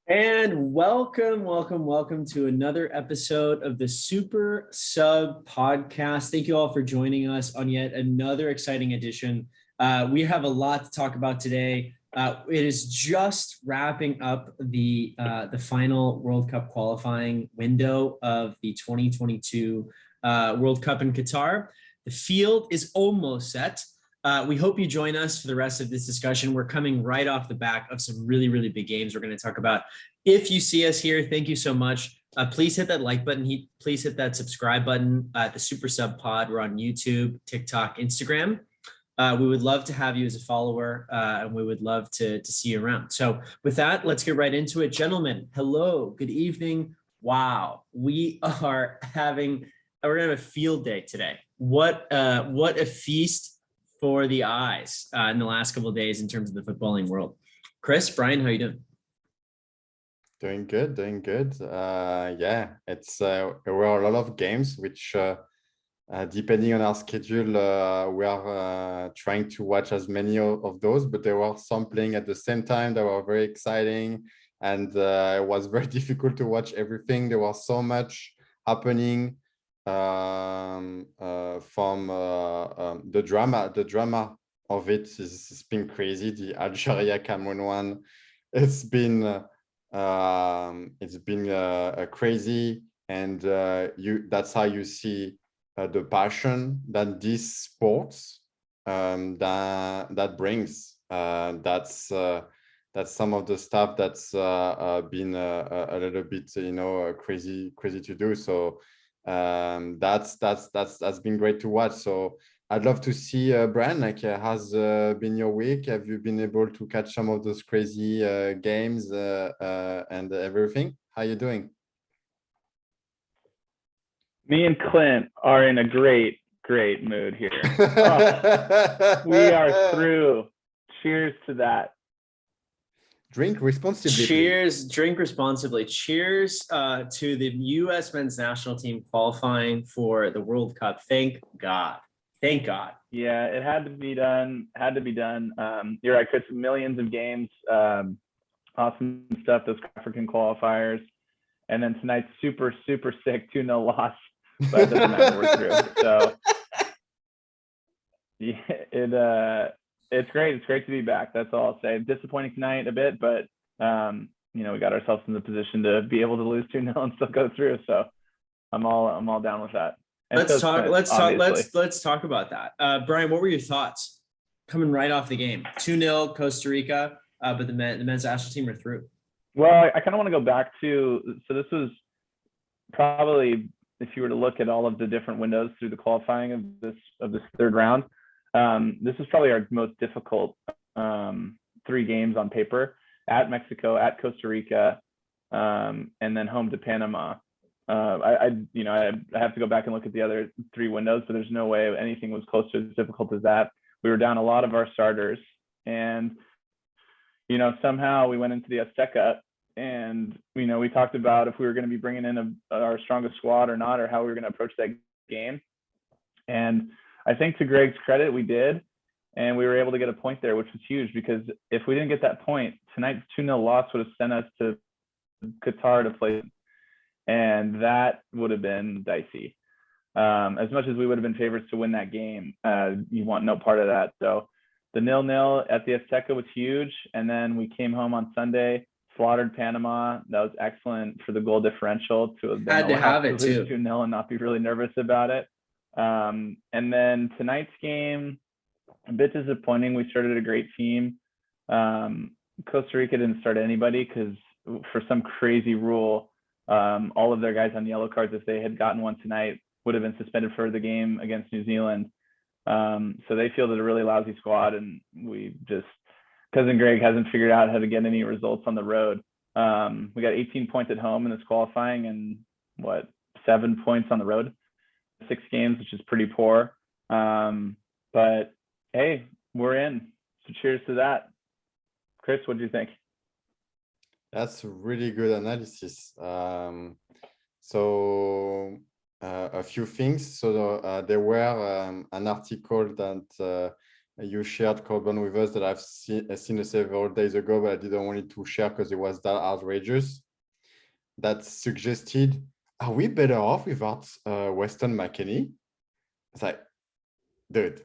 And welcome to another episode of the SuperSub Podcast. Thank you all for joining us on yet another exciting edition. We have a lot to talk about today. It is just wrapping up the final World Cup qualifying window of the 2022 World Cup in Qatar. The field is almost set. We hope you join us for the rest of this discussion. We're coming right off the back of some really big games we're going to talk about. If you see us here, thank you so much. Please hit that like button. Please hit that subscribe button at the SuperSub Pod. We're on YouTube, TikTok, Instagram. We would love to have you as a follower, and we would love to see you around. So with that, let's get right into it. Gentlemen, hello, good evening. Wow, we're going to have a field day today. What a feast for the eyes in the last couple of days in terms of the footballing world. Chris, Brian, how are you doing? Doing good. Yeah, there were a lot of games which, depending on our schedule, we are trying to watch as many of those, but there were some playing at the same time that were very exciting, and it was very difficult to watch everything. There was so much happening from the drama of it's been crazy. The Algeria Cameroon one, it's been crazy, and that's how you see the passion that these sports that brings. That's some of the stuff that's been a little bit crazy to do. So that's been great to watch. So I'd love to see, Brian, has been your week? Have you been able to catch some of those crazy games and everything? How are you doing? Me and Clint are in a great mood here. We are through. Cheers to that. Drink responsibly. Cheers. Drink responsibly. Cheers to the U.S. men's national team qualifying for the World Cup. Thank God. Yeah, it had to be done. You're right, Chris. Millions of games. Awesome stuff. Those African qualifiers. And then tonight's super sick 2-0 loss. But it doesn't matter. We're through. So yeah, it's great. It's great to be back. That's all I'll say. Disappointing tonight a bit, but we got ourselves in the position to be able to lose 2-0 and still go through. So I'm all down with that. And let's talk about that. Brian, what were your thoughts coming right off the game? 2-0 Costa Rica, but the men's national team are through. Well, I kind of want to go back to, so this was probably, if you were to look at all of the different windows through the qualifying of this third round, this is probably our most difficult 3 games on paper: at Mexico, at Costa Rica, and then home to Panama. I have to go back and look at the other 3 windows, but there's no way anything was close to as difficult as that. We were down a lot of our starters, and somehow we went into the Azteca, and we talked about if we were going to be bringing in our strongest squad or not, or how we were going to approach that game. And I think, to Greg's credit, we did, and we were able to get a point there, which was huge, because if we didn't get that point, tonight's 2-0 loss would have sent us to Qatar to play, and that would have been dicey. As much as we would have been favorites to win that game, you want no part of that. So the 0-0 at the Azteca was huge, and then we came home on Sunday, slaughtered Panama. That was excellent for the goal differential to have been had to have it too. 2-0 and not be really nervous about it. And then tonight's game, a bit disappointing. We started a great team. Costa Rica didn't start anybody because, for some crazy rule, all of their guys on yellow cards, if they had gotten one tonight, would have been suspended for the game against New Zealand. So they fielded a really lousy squad, and Cousin Greg hasn't figured out how to get any results on the road. We got 18 points at home in this qualifying, and 7 points on the road, 6 games, which is pretty poor. But hey, we're in. So cheers to that. Chris, what do you think? That's really good analysis. So a few things. So there were an article that you shared, Corbin, with us that I've seen several days ago, but I didn't want it to share because it was that outrageous. That suggested, are we better off without Weston McKennie? It's like, dude,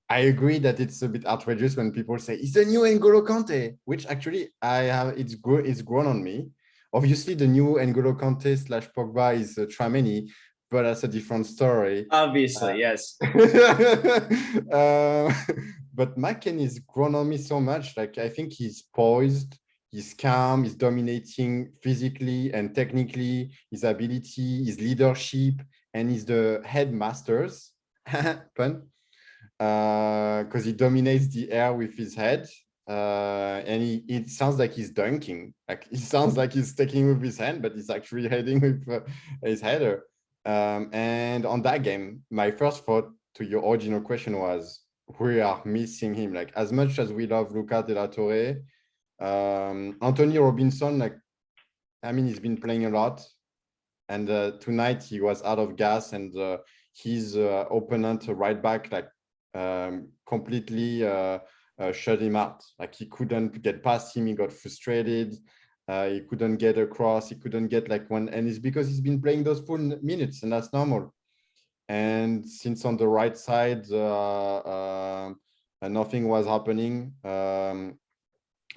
I agree that it's a bit outrageous when people say it's the new N'Golo Kante, which actually it's grown on me. Obviously, the new N'Golo Kante / Pogba is Tchouaméni, but that's a different story. Obviously, yes. But McKennie's grown on me so much. Like, I think he's poised, he's calm, he's dominating physically and technically, his ability, his leadership, and he's the headmasters. Pun. Because he dominates the air with his head. And it sounds like he's dunking. Like, it sounds like he's taking with his hand, but he's actually heading with his header. And on that game, my first thought to your original question was, we are missing him. Like, as much as we love Luca de la Torre, Anthony Robinson, like, I mean, he's been playing a lot. And tonight he was out of gas, and his opponent right back, like, completely shut him out. Like, he couldn't get past him. He got frustrated. He couldn't get across. He couldn't get like one. And it's because he's been playing those full minutes, and that's normal. And since on the right side, nothing was happening,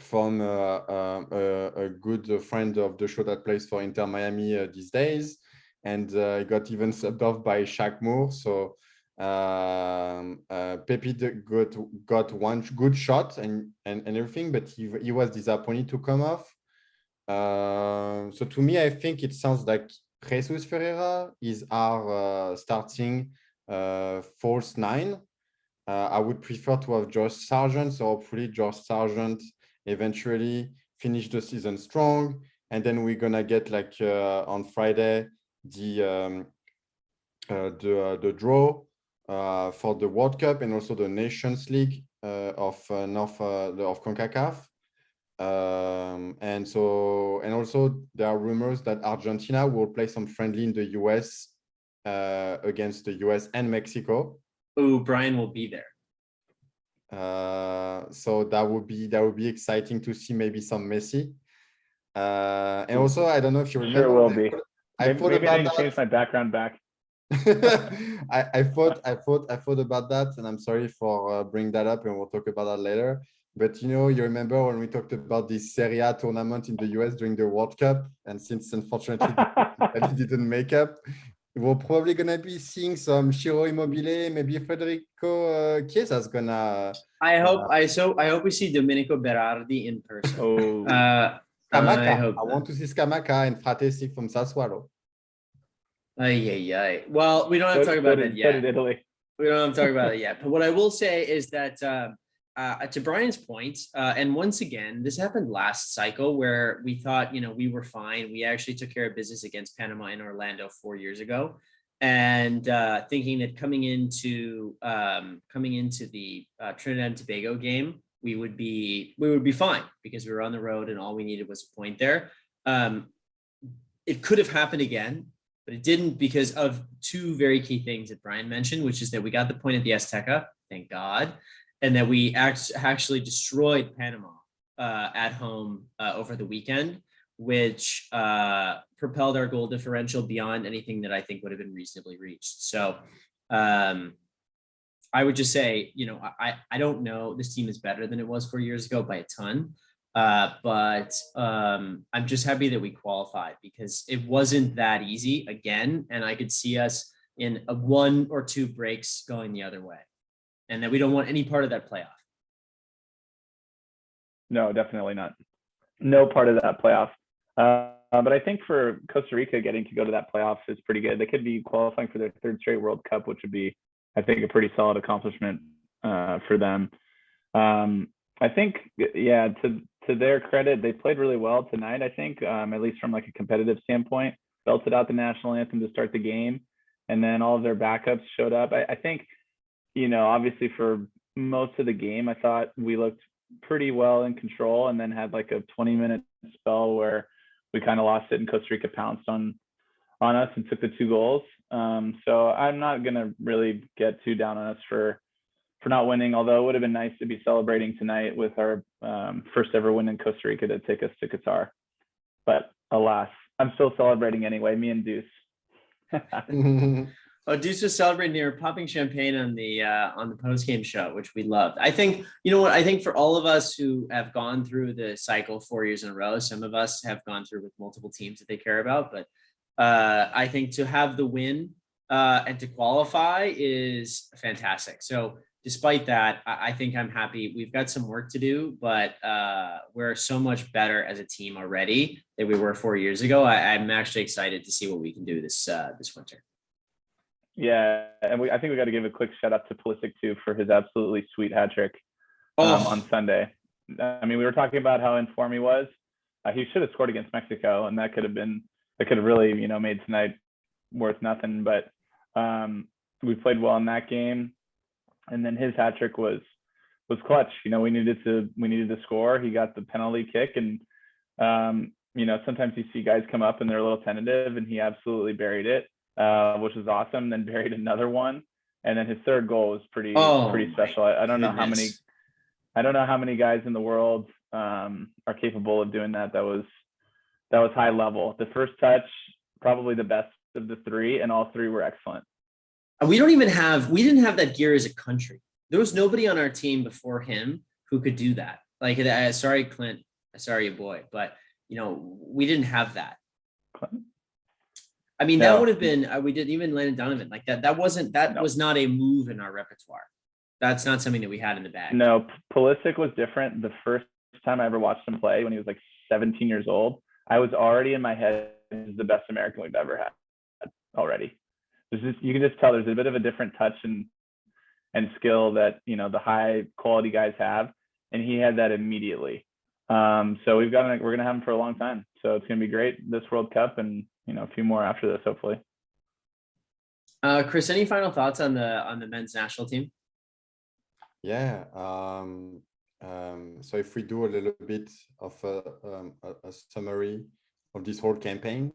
from a good friend of the show that plays for Inter Miami these days, and he got even subbed off by Shaq Moore. So Pepe got one good shot and everything, but he was disappointed to come off. So to me, I think it sounds like Jesus Ferreira is our starting false nine. I would prefer to have Josh Sargent, so hopefully Josh Sargent eventually finish the season strong, and then we're gonna get, like, on Friday, the draw for the World Cup and also the Nations League of CONCACAF. And also there are rumors that Argentina will play some friendly in the US against the US and Mexico. Ooh, Brian will be there. So that would be exciting to see maybe some Messi. And also, I don't know if you remember. Sure will be. I thought about I need to that. change my background back. I thought about that, and I'm sorry for bringing that up, and we'll talk about that later. But you remember when we talked about this Serie A tournament in the US during the World Cup, and since unfortunately it didn't make up, we're probably gonna be seeing some Ciro Immobile, maybe Federico Chiesa's gonna. I hope we see Domenico Berardi in person. Oh, Scamacca. I want to see Scamacca and Fratesi from Sassuolo. Well, we don't have to talk about that yet. Italy. We don't have to talk about it yet. But what I will say is that to Brian's point, and once again, this happened last cycle where we thought, we were fine. We actually took care of business against Panama in Orlando 4 years ago, and thinking that coming into the Trinidad and Tobago game, we would be fine because we were on the road and all we needed was a point there. It could have happened again, but it didn't because of two very key things that Brian mentioned, which is that we got the point at the Azteca, thank God, and that we actually destroyed Panama at home over the weekend, which propelled our goal differential beyond anything that I think would have been reasonably reached. So I would just say, I don't know, this team is better than it was 4 years ago by a ton. But I'm just happy that we qualified because it wasn't that easy again. And I could see us in a 1 or 2 breaks going the other way, and that we don't want any part of that playoff. No, definitely not. No part of that playoff. But I think for Costa Rica, getting to go to that playoff is pretty good. They could be qualifying for their 3rd straight World Cup, which would be, I think, a pretty solid accomplishment for them. I think, yeah, to their credit, they played really well tonight, I think, at least from like a competitive standpoint, belted out the national anthem to start the game. And then all of their backups showed up. I think, obviously for most of the game, I thought we looked pretty well in control, and then had like a 20-minute spell where we kind of lost it and Costa Rica pounced on us and took the 2 goals. So I'm not going to really get too down on us for for not winning, although it would have been nice to be celebrating tonight with our first ever win in Costa Rica to take us to Qatar. But alas, I'm still celebrating anyway, me and Deuce. Oh, Deuce was celebrating. They were popping champagne on the post-game show, which we loved. I think, you know what, I think for all of us who have gone through the cycle 4 years in a row, some of us have gone through with multiple teams that they care about, but I think to have the win and to qualify is fantastic. So despite that, I think I'm happy. We've got some work to do, but we're so much better as a team already than we were 4 years ago. I'm actually excited to see what we can do this winter. Yeah, and I think we got to give a quick shout out to Pulisic too for his absolutely sweet hat trick on Sunday. I mean, we were talking about how in form he was. He should have scored against Mexico, and that could have really, made tonight worth nothing. But we played well in that game, and then his hat trick was clutch. We needed to score. He got the penalty kick, and sometimes you see guys come up and they're a little tentative, and he absolutely buried it. Which was awesome. Then buried another one, and then his third goal was pretty special. I don't know how many guys in the world are capable of doing that. That was high level. The first touch, probably the best of the three, and all three were excellent. We didn't have that gear as a country. There was nobody on our team before him who could do that. Like, sorry, Clint, sorry, boy, but we didn't have that. Clint? I mean, that would have been, we did even Landon Donovan like that. That was not a move in our repertoire. That's not something that we had in the bag. No, Pulisic was different. The first time I ever watched him play when he was like 17 years old, I was already in my head, this is the best American we've ever had already. You can just tell there's a bit of a different touch and skill that, the high quality guys have. And he had that immediately. So we're going to have him for a long time. So it's going to be great this World Cup, and a few more after this, hopefully. Chris, any final thoughts on the men's national team? Yeah. So if we do a little bit of a summary of this whole campaign,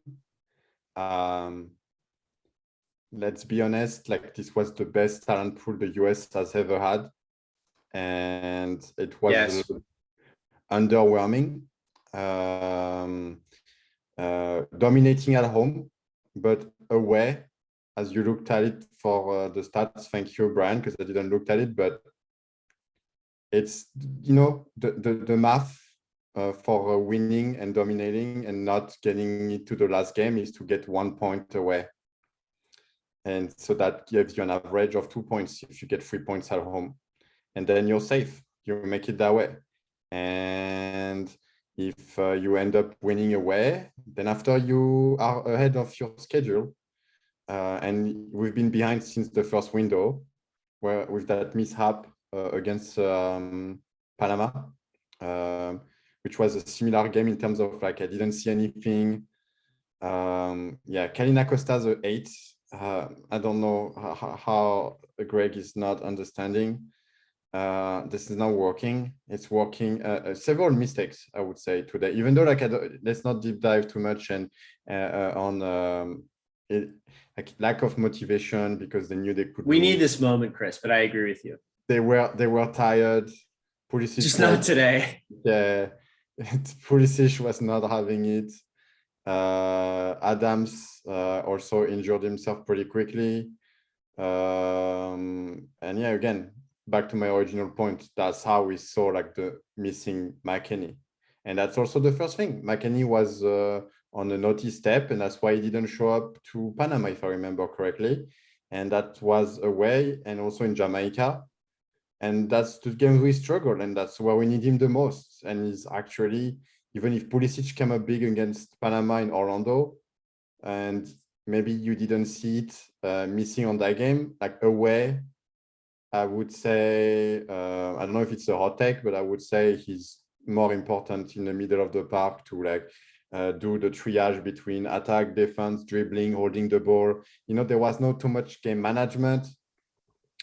let's be honest, like, this was the best talent pool the US has ever had, and it was a little underwhelming. Dominating at home, but away, as you looked at it for the stats, thank you, Brian, because I didn't look at it, but it's, the math for winning and dominating and not getting it to the last game is to get 1 point away. And so that gives you an average of 2 points if you get 3 points at home. And then you're safe. You make it that way. And if you end up winning away, then after you are ahead of your schedule, and we've been behind since the first window, where with that mishap against Panama, which was a similar game in terms of, like, I didn't see anything. Kalina Costa's an 8. I don't know how Greg is not understanding. This is not working. It's working. Several mistakes, I would say, today. Even though, like, let's not deep dive too much and on like lack of motivation, because they knew they could. We need this moment, Chris. But I agree with you. They were tired. Pulisic just not today. Yeah, Pulisic was not having it. Adams also injured himself pretty quickly. And yeah, again, back to my original point, that's how we saw, like, the missing McKennie. And that's also the first thing. McKennie was on a naughty step, and that's why he didn't show up to Panama, if I remember correctly. And that was away, and also in Jamaica. And that's the game we struggled, and that's where we need him the most. And he's actually, even if Pulisic came up big against Panama in Orlando, and maybe you didn't see it missing on that game, like, away, I would say, I don't know if it's a hot take, but I would say he's more important in the middle of the park to, like, do the triage between attack, defense, dribbling, holding the ball. There was not too much game management.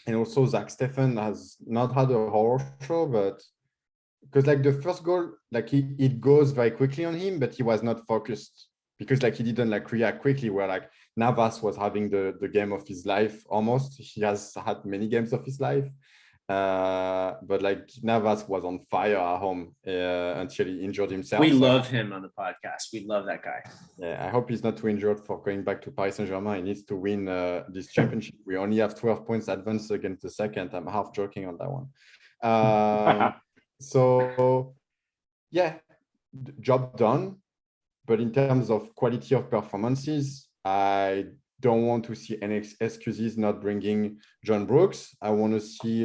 And also Zach Steffen has not had a horror show, but because, like, the first goal, like, it goes very quickly on him, but he was not focused because, like, he didn't, like, react quickly, where, like, Navas was having the game of his life almost. He has had many games of his life. But like Navas was on fire at home until he injured himself. We love him on the podcast. We love that guy. Yeah, I hope he's not too injured for going back to Paris Saint-Germain. He needs to win this championship. We only have 12 points advance against the second. I'm half joking on that one. So yeah, job done. But in terms of quality of performances, I don't want to see any excuses not bringing John Brooks. I want to see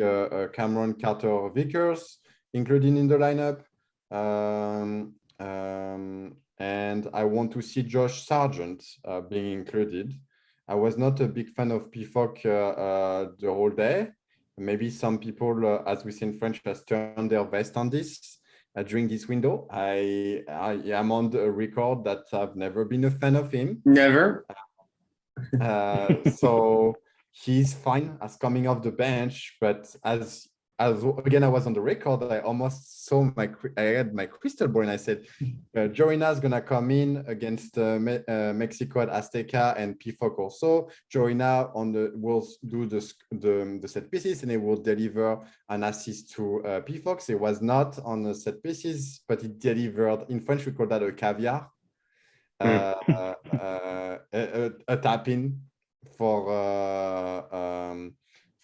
Cameron Carter-Vickers included in the lineup. And I want to see Josh Sargent being included. I was not a big fan of PFOC the whole day. Maybe some people, as we say in French, has turned their vest on this during this window. I am on the record that I've never been a fan of him. Never. So he's fine as coming off the bench, but as again, I was on the record, I almost saw I had my crystal ball and I said, Jorina's gonna come in against Mexico at Azteca and PFOC also. Jorina will do the set pieces and he will deliver an assist to PFOC. It was not on the set pieces, but he delivered, in French, we call that a caviar, a tap in for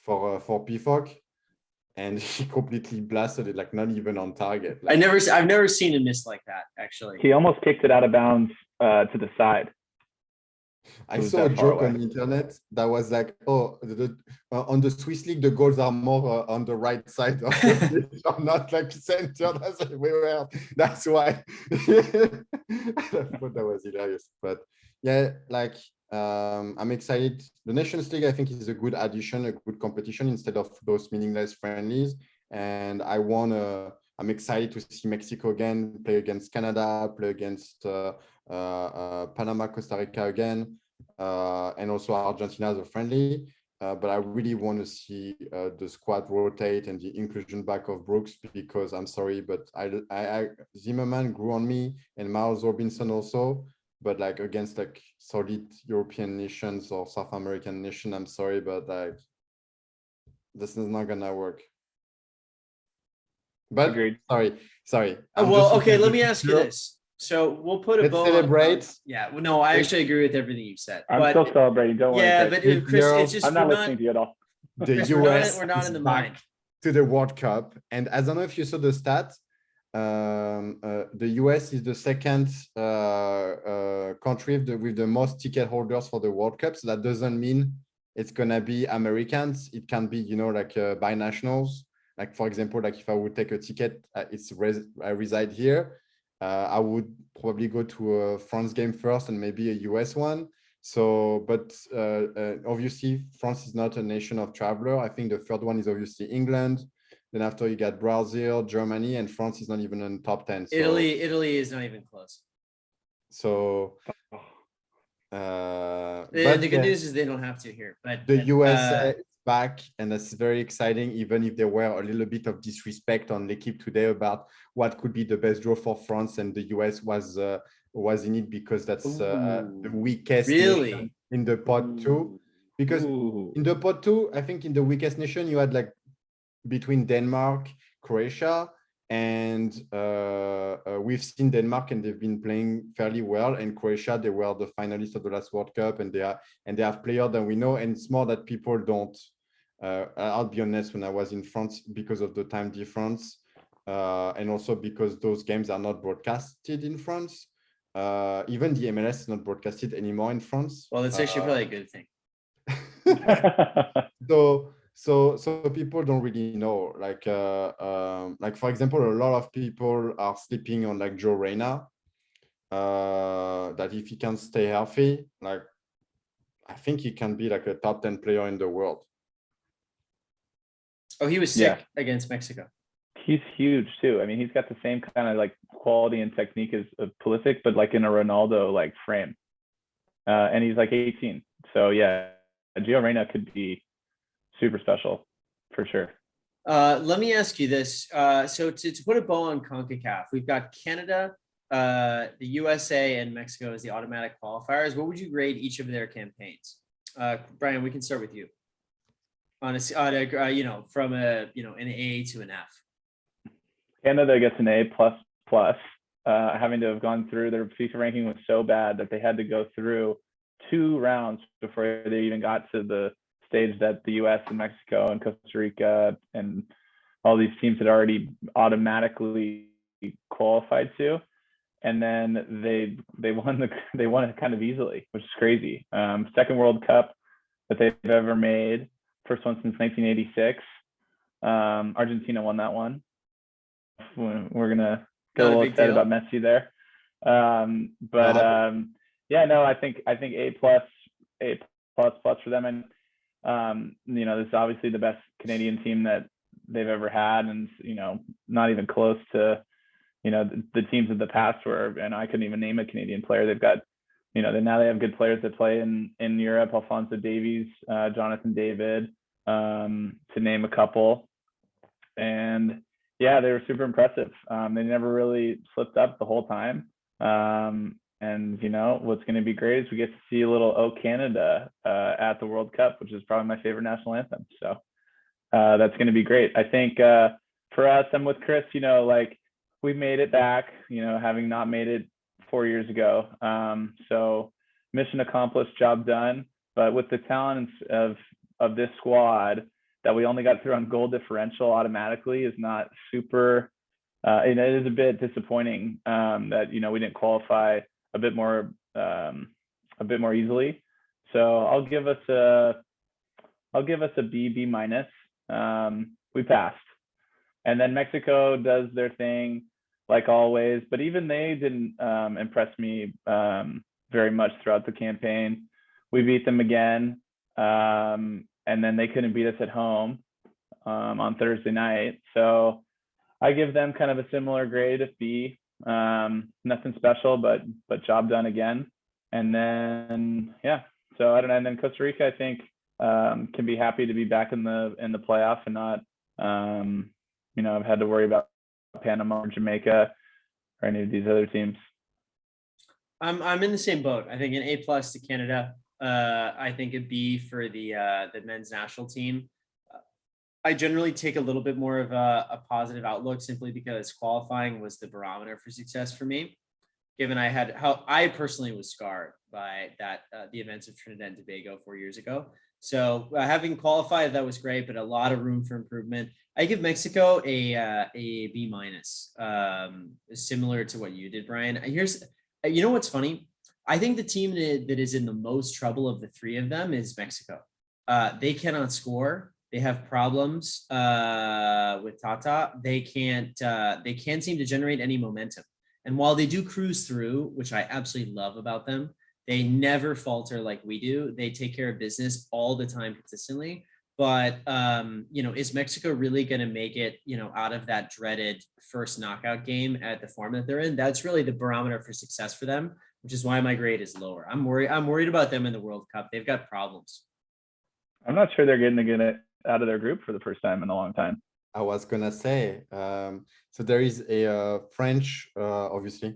PFOC. And he completely blasted it, like not even on target. Like, I've never seen a miss like that, actually. He almost kicked it out of bounds to the side. I saw a joke on the internet that was like, oh, on the Swiss League, the goals are more on the right side of the pitch, or not like center. That's why. I thought that was hilarious. But yeah, like, I'm excited. The Nations League, I think, is a good addition, a good competition instead of those meaningless friendlies. And I'm excited to see Mexico again, play against Canada, play against Panama, Costa Rica again, and also Argentina as a friendly. But I really want to see the squad rotate and the inclusion back of Brooks, because I'm sorry, but I Zimmerman grew on me, and Miles Robinson also. But like against like solid European nations or South American nation, I'm sorry, but like this is not gonna work. But agreed. Sorry. Well, okay, let me ask you this. So we'll put a bow celebrate. Yeah, well, no, I actually agree with everything you said. I'm still celebrating. Don't worry. Yeah, but Chris, it's just I'm not listening to you at all. The Chris, US we're not in the mind to the World Cup, and I don't know if you saw the stat. The US is the second country with the most ticket holders for the World Cup. So that doesn't mean it's gonna be Americans. It can be, like binationals. Like for example, like if I would take a ticket, I reside here. I would probably go to a France game first and maybe a US one. So, but obviously France is not a nation of traveler. I think the third one is obviously England. Then after you got Brazil, Germany, and France is not even in the top 10. So, Italy is not even close. So the good news is they don't have to here. But the USA is back, and that's very exciting, even if there were a little bit of disrespect on L'Equipe today about what could be the best draw for France, and the US was in it because that's the weakest nation in the pot 2. Because in the pot 2, I think in the weakest nation, you had like between Denmark, Croatia, and we've seen Denmark and they've been playing fairly well. And Croatia, they were the finalists of the last World Cup, and they have players that we know. And it's more that people don't. I'll be honest, when I was in France, because of the time difference, and also because those games are not broadcasted in France. Even the MLS is not broadcasted anymore in France. Well, that's actually probably a good thing. So people don't really know. Like for example, a lot of people are sleeping on like Joe Reyna. That if he can stay healthy, like I think he can be like a top 10 player in the world. Oh, he was sick against Mexico. He's huge too. I mean, he's got the same kind of like quality and technique as Pulisic, but like in a Ronaldo like frame. And he's like 18. So yeah, Gio Reyna could be super special for sure. Let me ask you this. So to put a bow on CONCACAF, we've got Canada, the USA, and Mexico as the automatic qualifiers. What would you grade each of their campaigns? Brian, we can start with you. Honestly, from an A to an F. Canada gets an A plus plus. Having to have gone through their FIFA ranking was so bad that they had to go through 2 rounds before they even got to the stage that the US and Mexico and Costa Rica and all these teams had already automatically qualified to. And then they won it kind of easily, which is crazy. Second World Cup that they've ever made, first one since 1986. Argentina won that one. We're gonna get a little excited about Messi there. Yeah, no, I think A plus for them, and this is obviously the best Canadian team that they've ever had, and not even close to the teams of the past where, and I couldn't even name a Canadian player. They've got now they have good players that play in Europe, Alphonso Davies, Jonathan David, to name a couple, and yeah, they were super impressive. They never really slipped up the whole time. And what's going to be great is we get to see a little "Oh Canada" at the World Cup, which is probably my favorite national anthem. So that's going to be great. I think for us, I'm with Chris. We made it back. Having not made it 4 years ago. So mission accomplished, job done. But with the talents of this squad, that we only got through on goal differential automatically is not super. It is a bit disappointing that we didn't qualify a bit more easily. So I'll give us a B minus. We passed, and then Mexico does their thing like always, but even they didn't impress me very much throughout the campaign. We beat them again. And then they couldn't beat us at home on Thursday night. So I give them kind of a similar grade of B. Nothing special, but job done again. And then so I don't know. And then Costa Rica, I think, can be happy to be back in the playoff and not I've had to worry about Panama or Jamaica or any of these other teams. I'm in the same boat. I think an A plus to Canada. I think a B for the men's national team. I generally take a little bit more of a positive outlook simply because qualifying was the barometer for success for me, given how I personally was scarred by the events of Trinidad and Tobago 4 years ago. So having qualified, that was great, but a lot of room for improvement. I give Mexico a B minus, similar to what you did, Brian. What's funny? I think the team that is in the most trouble of the three of them is Mexico. They cannot score. They have problems with Tata. They can't seem to generate any momentum. And while they do cruise through, which I absolutely love about them, they never falter like we do. They take care of business all the time consistently. But is Mexico really going to make it, out of that dreaded first knockout game at the form that they're in? That's really the barometer for success for them, which is why my grade is lower. I'm worried about them in the World Cup. They've got problems. I'm not sure they're going to get it out of their group for the first time in a long time. I was gonna say, so there is a French, obviously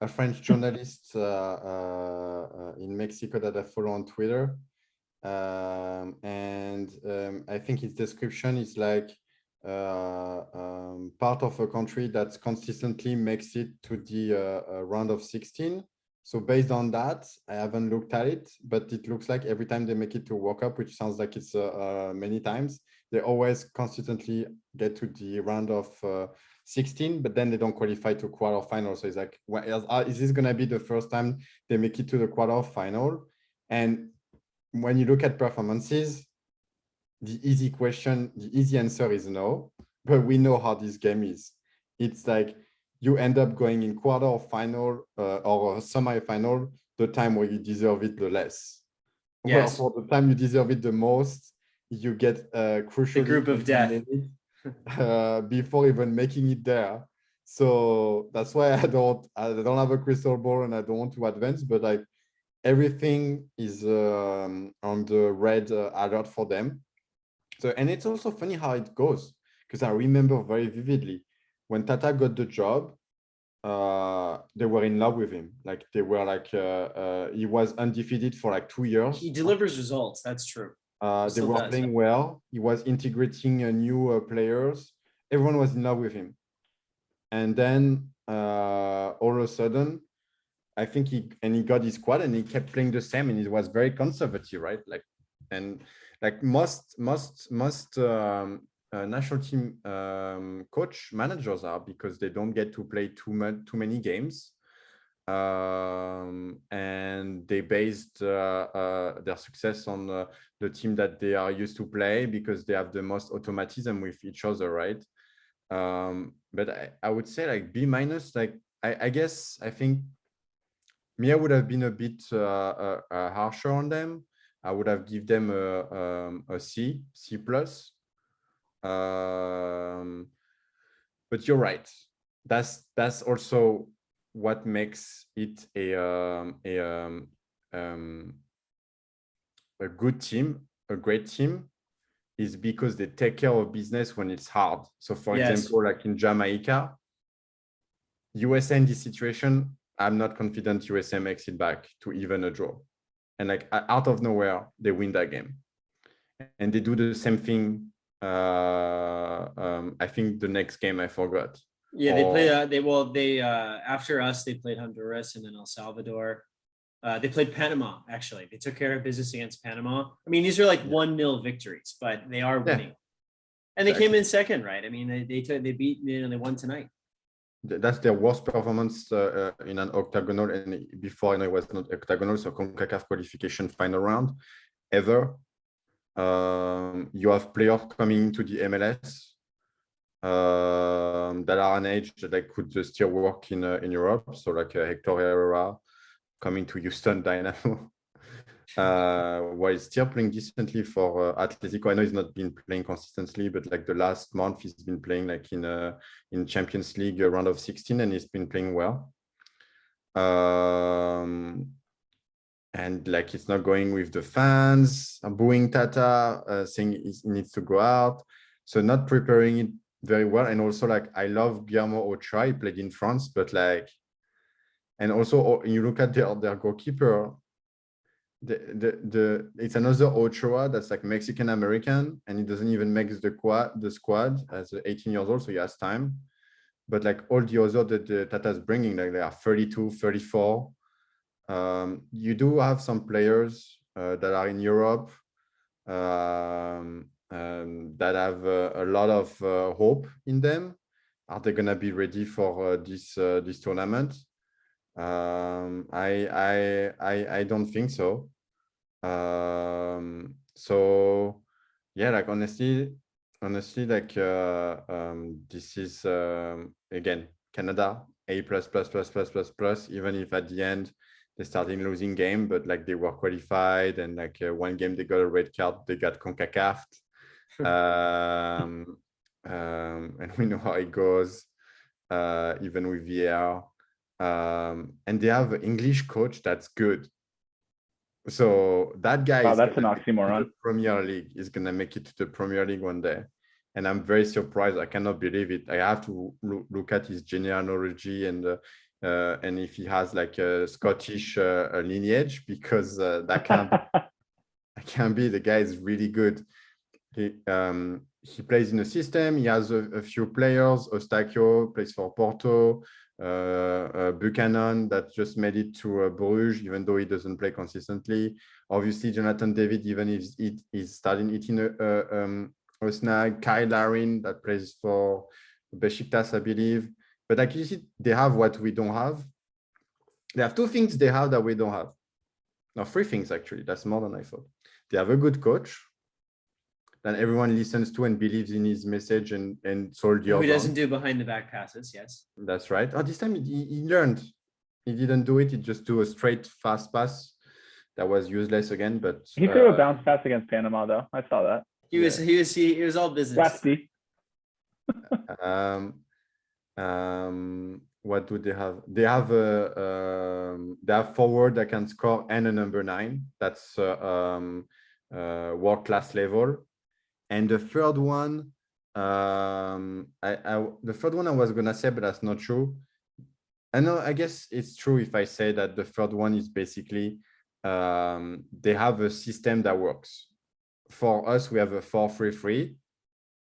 a French journalist in Mexico that I follow on Twitter, and I think his description is like part of a country that consistently makes it to the round of 16. So based on that, I haven't looked at it, but it looks like every time they make it to World Cup, which sounds like it's many times, they always consistently get to the round of 16, but then they don't qualify to quarterfinal. So it's like, is this going to be the first time they make it to the quarterfinal? And when you look at performances, the easy answer is no, but we know how this game is. It's like you end up going in quarter or final or semi-final the time where you deserve it the less. Yes. Well, for the time you deserve it the most, you get crucial the group of death before even making it there. So that's why I don't have a crystal ball and I don't want to advance, but like everything is on the red alert for them. So, and it's also funny how it goes, because I remember very vividly when Tata got the job, they were in love with him. Like they were like, he was undefeated for like 2 years. He delivers results. That's true. They Still were does. playing well. He was integrating new players. Everyone was in love with him. And then all of a sudden, I think he got his squad and he kept playing the same, and it was very conservative, right? Like most national team coach managers are, because they don't get to play too many games, and they based their success on the team that they are used to play, because they have the most automatism with each other, right? But I would say like B minus. Like I think me, I would have been a bit harsher on them. I would have give them a C plus. But you're right. That's also what makes it a good team, a great team, is because they take care of business when it's hard. So for example, like in Jamaica, USM, this situation, I'm not confident USM makes it back to even a draw. And like out of nowhere, they win that game. And they do the same thing. I think the next game I forgot. Yeah, they play. After us, they played Honduras and then El Salvador. They played Panama. Actually, they took care of business against Panama. I mean, these are like 1-0 victories, but they are winning. And they came in second, right? I mean, they beat, they won tonight. That's their worst performance in an octagonal, and before, it was not octagonal, so CONCACAF qualification final round ever. You have players coming to the MLS that are an age that they could still work in Europe. So like Hector Herrera coming to Houston Dynamo, while still playing decently for Atletico. I know he's not been playing consistently, but like the last month he's been playing like in Champions League round of 16, and he's been playing well. And like it's not going with the fans, booing Tata, saying he needs to go out. So not preparing it very well. And also like I love Guillermo Ochoa, he played in France, but like, and also you look at their goalkeeper, it's another Ochoa that's like Mexican American, and he doesn't even make the squad as 18 years old, so he has time. But like all the other that the Tata's bringing, like they are 32, 34. You do have some players that are in Europe that have a lot of hope in them. Are they gonna be ready for this tournament? I don't think so. So yeah, like honestly, like this is again Canada A plus, even if at the end they started losing game, but like they were qualified, and like one game they got a red card, they got CONCACAF. And we know how it goes, even with VAR. And they have an English coach that's good. So that guy that's an oxymoron. Premier League is gonna make it to the Premier League one day. And I'm very surprised. I cannot believe it. I have to look at his genealogy and if he has like a Scottish lineage, because that can't be. The guy is really good. He plays in a system. He has a few players. Eustáquio plays for Porto. Buchanan that just made it to Bruges, even though he doesn't play consistently. Obviously, Jonathan David, even if he's starting eating a snag. Kyle Larin that plays for Besiktas, I believe. But like you see, they have what we don't have. They have two things they have that we don't have. No, three things actually. That's more than I thought. They have a good coach that everyone listens to and believes in his message and soldier. Who doesn't do behind the back passes? Yes, that's right. Oh, this time he learned. He didn't do it. He just do a straight fast pass that was useless again. But he threw a bounce pass against Panama, though. I saw that. He was all business. Lefty. What do they have? They have forward that can score and a number 9. That's world class level. And the third one, the third one I was gonna say, but that's not true. I guess it's true if I say that the third one is basically they have a system that works for us, we have a 4-3-3,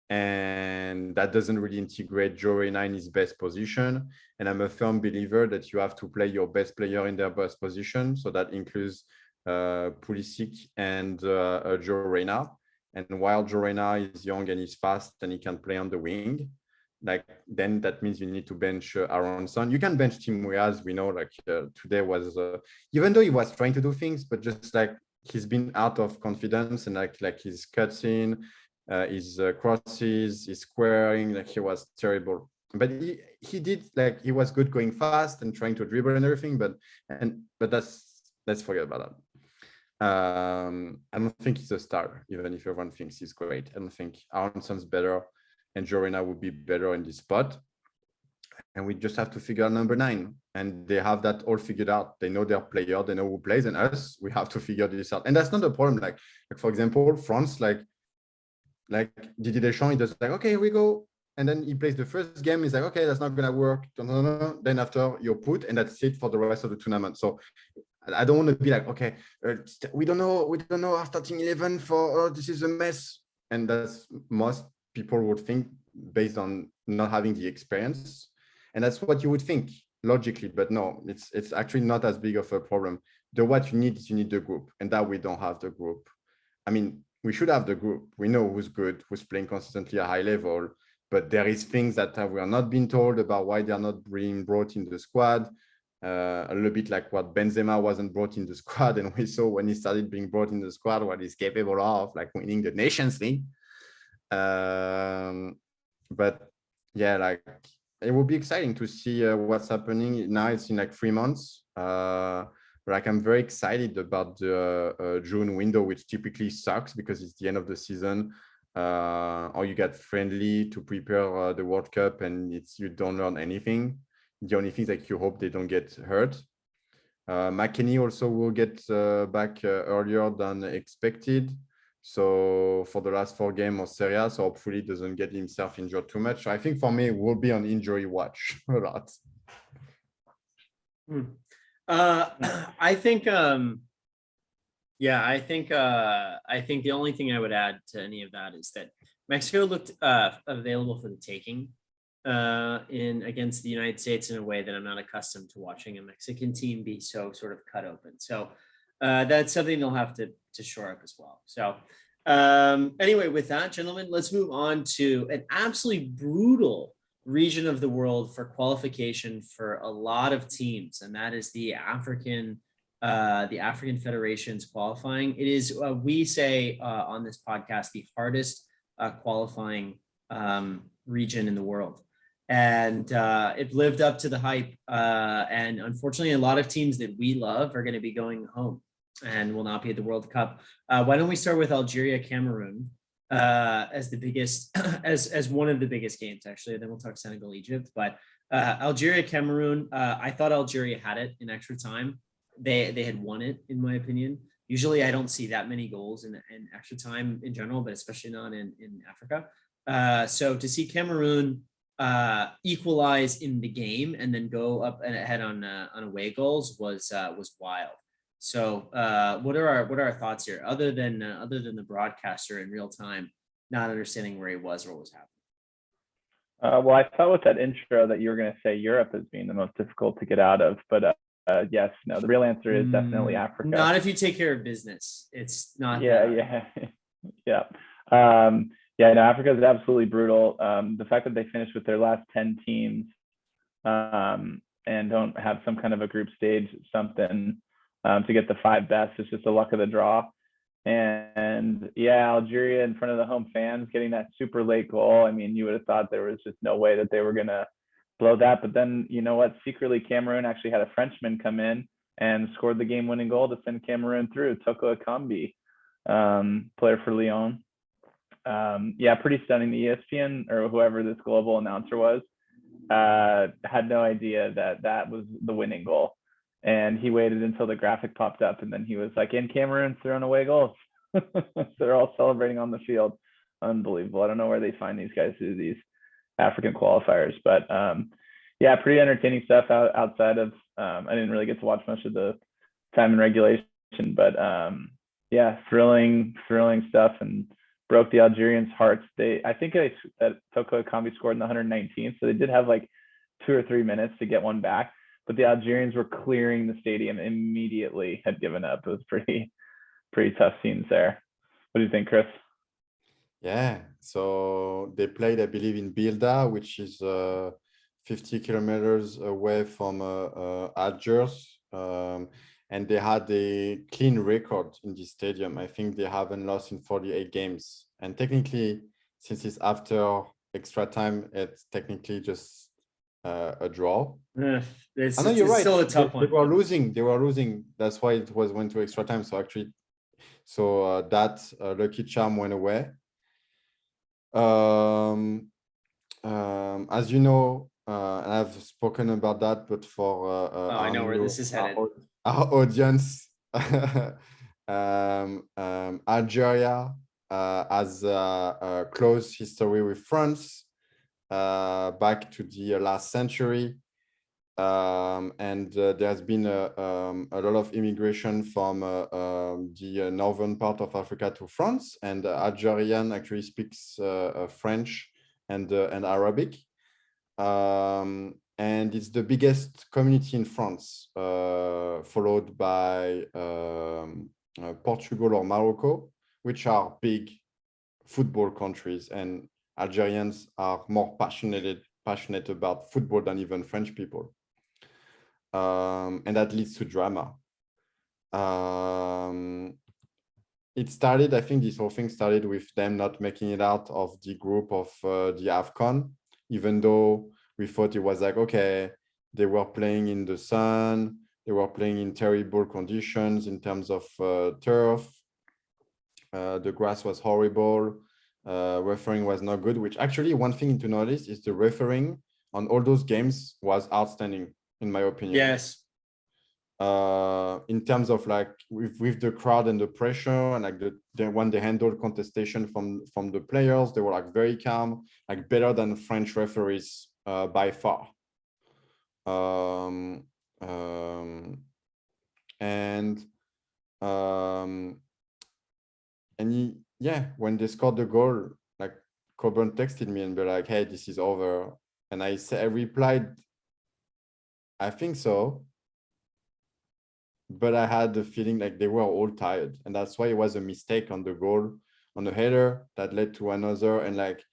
and that doesn't really integrate Joe Reyna in his best position. And I'm a firm believer that you have to play your best player in their best position. So that includes Pulisic and Joe Reyna. And while Joe Reyna is young and he's fast and he can play on the wing, like then that means you need to bench Aronson. You can bench Tim Weah, we know. Like today was, even though he was trying to do things, but just like he's been out of confidence, and like his cuts in, his crosses, his squaring, like he was terrible. But he did, like he was good going fast and trying to dribble and everything. But let's forget about that. I don't think he's a star, even if everyone thinks he's great. I don't think Aronson's better, and Joe Reyna would be better in this spot. And we just have to figure out number 9. And they have that all figured out. They know their player, they know who plays, and us, we have to figure this out. And that's not a problem. Like for example, France, like Didier Deschamps, he does like, okay, here we go. And then he plays the first game. He's like, okay, that's not gonna work. Then after you're put, and that's it for the rest of the tournament. So I don't want to be like, okay, we don't know our starting 11 for, this is a mess. And that's most people would think based on not having the experience. And that's what you would think logically, but no, it's actually not as big of a problem. What you need is you need the group, and that we don't have the group. I mean, we should have the group. We know who's good, who's playing consistently at a high level, but there is things that we are not being told about why they are not being brought in the squad. A little bit like what Benzema wasn't brought in the squad, and we saw when he started being brought in the squad what he's capable of, like winning the Nations League. But yeah, like it will be exciting to see what's happening now. It's in like 3 months. Like I'm very excited about the June window, which typically sucks because it's the end of the season, or you get friendly to prepare the World Cup, and you don't learn anything. The only thing is like you hope they don't get hurt. McKennie also will get back earlier than expected. So for the last 4 games of Serie A, so hopefully doesn't get himself injured too much. So I think for me, it will be on injury watch a lot. I think I think the only thing I would add to any of that is that Mexico looked available for the taking in against the United States in a way that I'm not accustomed to watching a Mexican team be so sort of cut open. So that's something they'll have to shore up as well. So anyway, with that, gentlemen, let's move on to an absolutely brutal region of the world for qualification for a lot of teams, and that is the African Federations qualifying. It is, we say on this podcast, the hardest qualifying region in the world. And it lived up to the hype. And unfortunately, a lot of teams that we love are going to be going home and will not be at the World Cup. Why don't we start with Algeria, Cameroon as the biggest, as one of the biggest games, actually. Then we'll talk Senegal, Egypt. But Algeria, Cameroon, I thought Algeria had it in extra time. They had won it, in my opinion. Usually I don't see that many goals in extra time in general, but especially not in Africa. So to see Cameroon equalize in the game and then go up and ahead on away goals was wild. So what are our thoughts here, other than the broadcaster in real time not understanding where he was or what was happening? Well, I thought with that intro that you were going to say Europe as being the most difficult to get out of, but yes, no, the real answer is definitely Africa. Not if you take care of business. It's not. Yeah. No, Africa is absolutely brutal. The fact that they finished with their last 10 teams and don't have some kind of a group stage something to get the 5 best is just the luck of the draw. And yeah, Algeria in front of the home fans getting that super late goal. I mean, you would have thought there was just no way that they were going to blow that. But then, you know what? Secretly, Cameroon actually had a Frenchman come in and scored the game-winning goal to send Cameroon through. Toko Ekambi, player for Lyon. Pretty stunning. The ESPN or whoever this global announcer was had no idea that was the winning goal. And he waited until the graphic popped up, and then he was like, "In Cameroon's thrown away goals." So they're all celebrating on the field. Unbelievable. I don't know where they find these guys to do these African qualifiers, but pretty entertaining stuff outside of I didn't really get to watch much of the time in regulation, but Yeah, thrilling stuff, and broke the Algerians' hearts. I think that Toko Ekambi scored in the 119th, so they did have like 2 or 3 minutes to get one back, but the Algerians were clearing the stadium immediately, had given up. It was pretty tough scenes there. What do you think, Chris? Yeah, so they played, I believe, in Bilda, which is 50 kilometers away from Algiers. And they had a clean record in this stadium. I think they haven't lost in 48 games. And technically, since it's after extra time, it's technically just a draw. It's, I know you're it's right. still a tough They one. were losing. They were losing. That's why it went to extra time. So actually, that lucky charm went away. As you know, and I've spoken about that, but for I know where this is headed. our audience, Algeria has a close history with France back to the last century. And there's been a lot of immigration from the northern part of Africa to France, and Algerian actually speaks French and Arabic. And it's the biggest community in France, followed by Portugal or Morocco, which are big football countries, and Algerians are more passionate about football than even French people. And that leads to drama. It started, I think this whole thing started with them not making it out of the group of the AFCON, even though we thought it was like, okay, they were playing in the sun, they were playing in terrible conditions in terms of turf. The grass was horrible. Refereeing was not good, which actually one thing to notice is the refereeing on all those games was outstanding, in my opinion. Yes. In terms of like with the crowd and the pressure, and like when they handled contestation from the players, they were like very calm, like better than French referees by far. Yeah, when they scored the goal, like Coburn texted me and be like, "Hey, this is over," and I replied, "I think so." But I had the feeling like they were all tired, and that's why it was a mistake on the goal, on the header that led to another, and like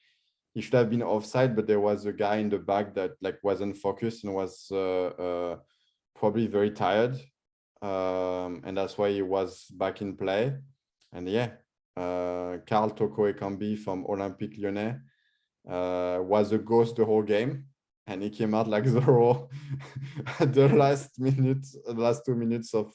he should have been offside, but there was a guy in the back that like wasn't focused and was probably very tired, and that's why he was back in play. And yeah, Karl Toko Ekambi from Olympique Lyonnais was a ghost the whole game. And he came out like zero at the last 2 minutes of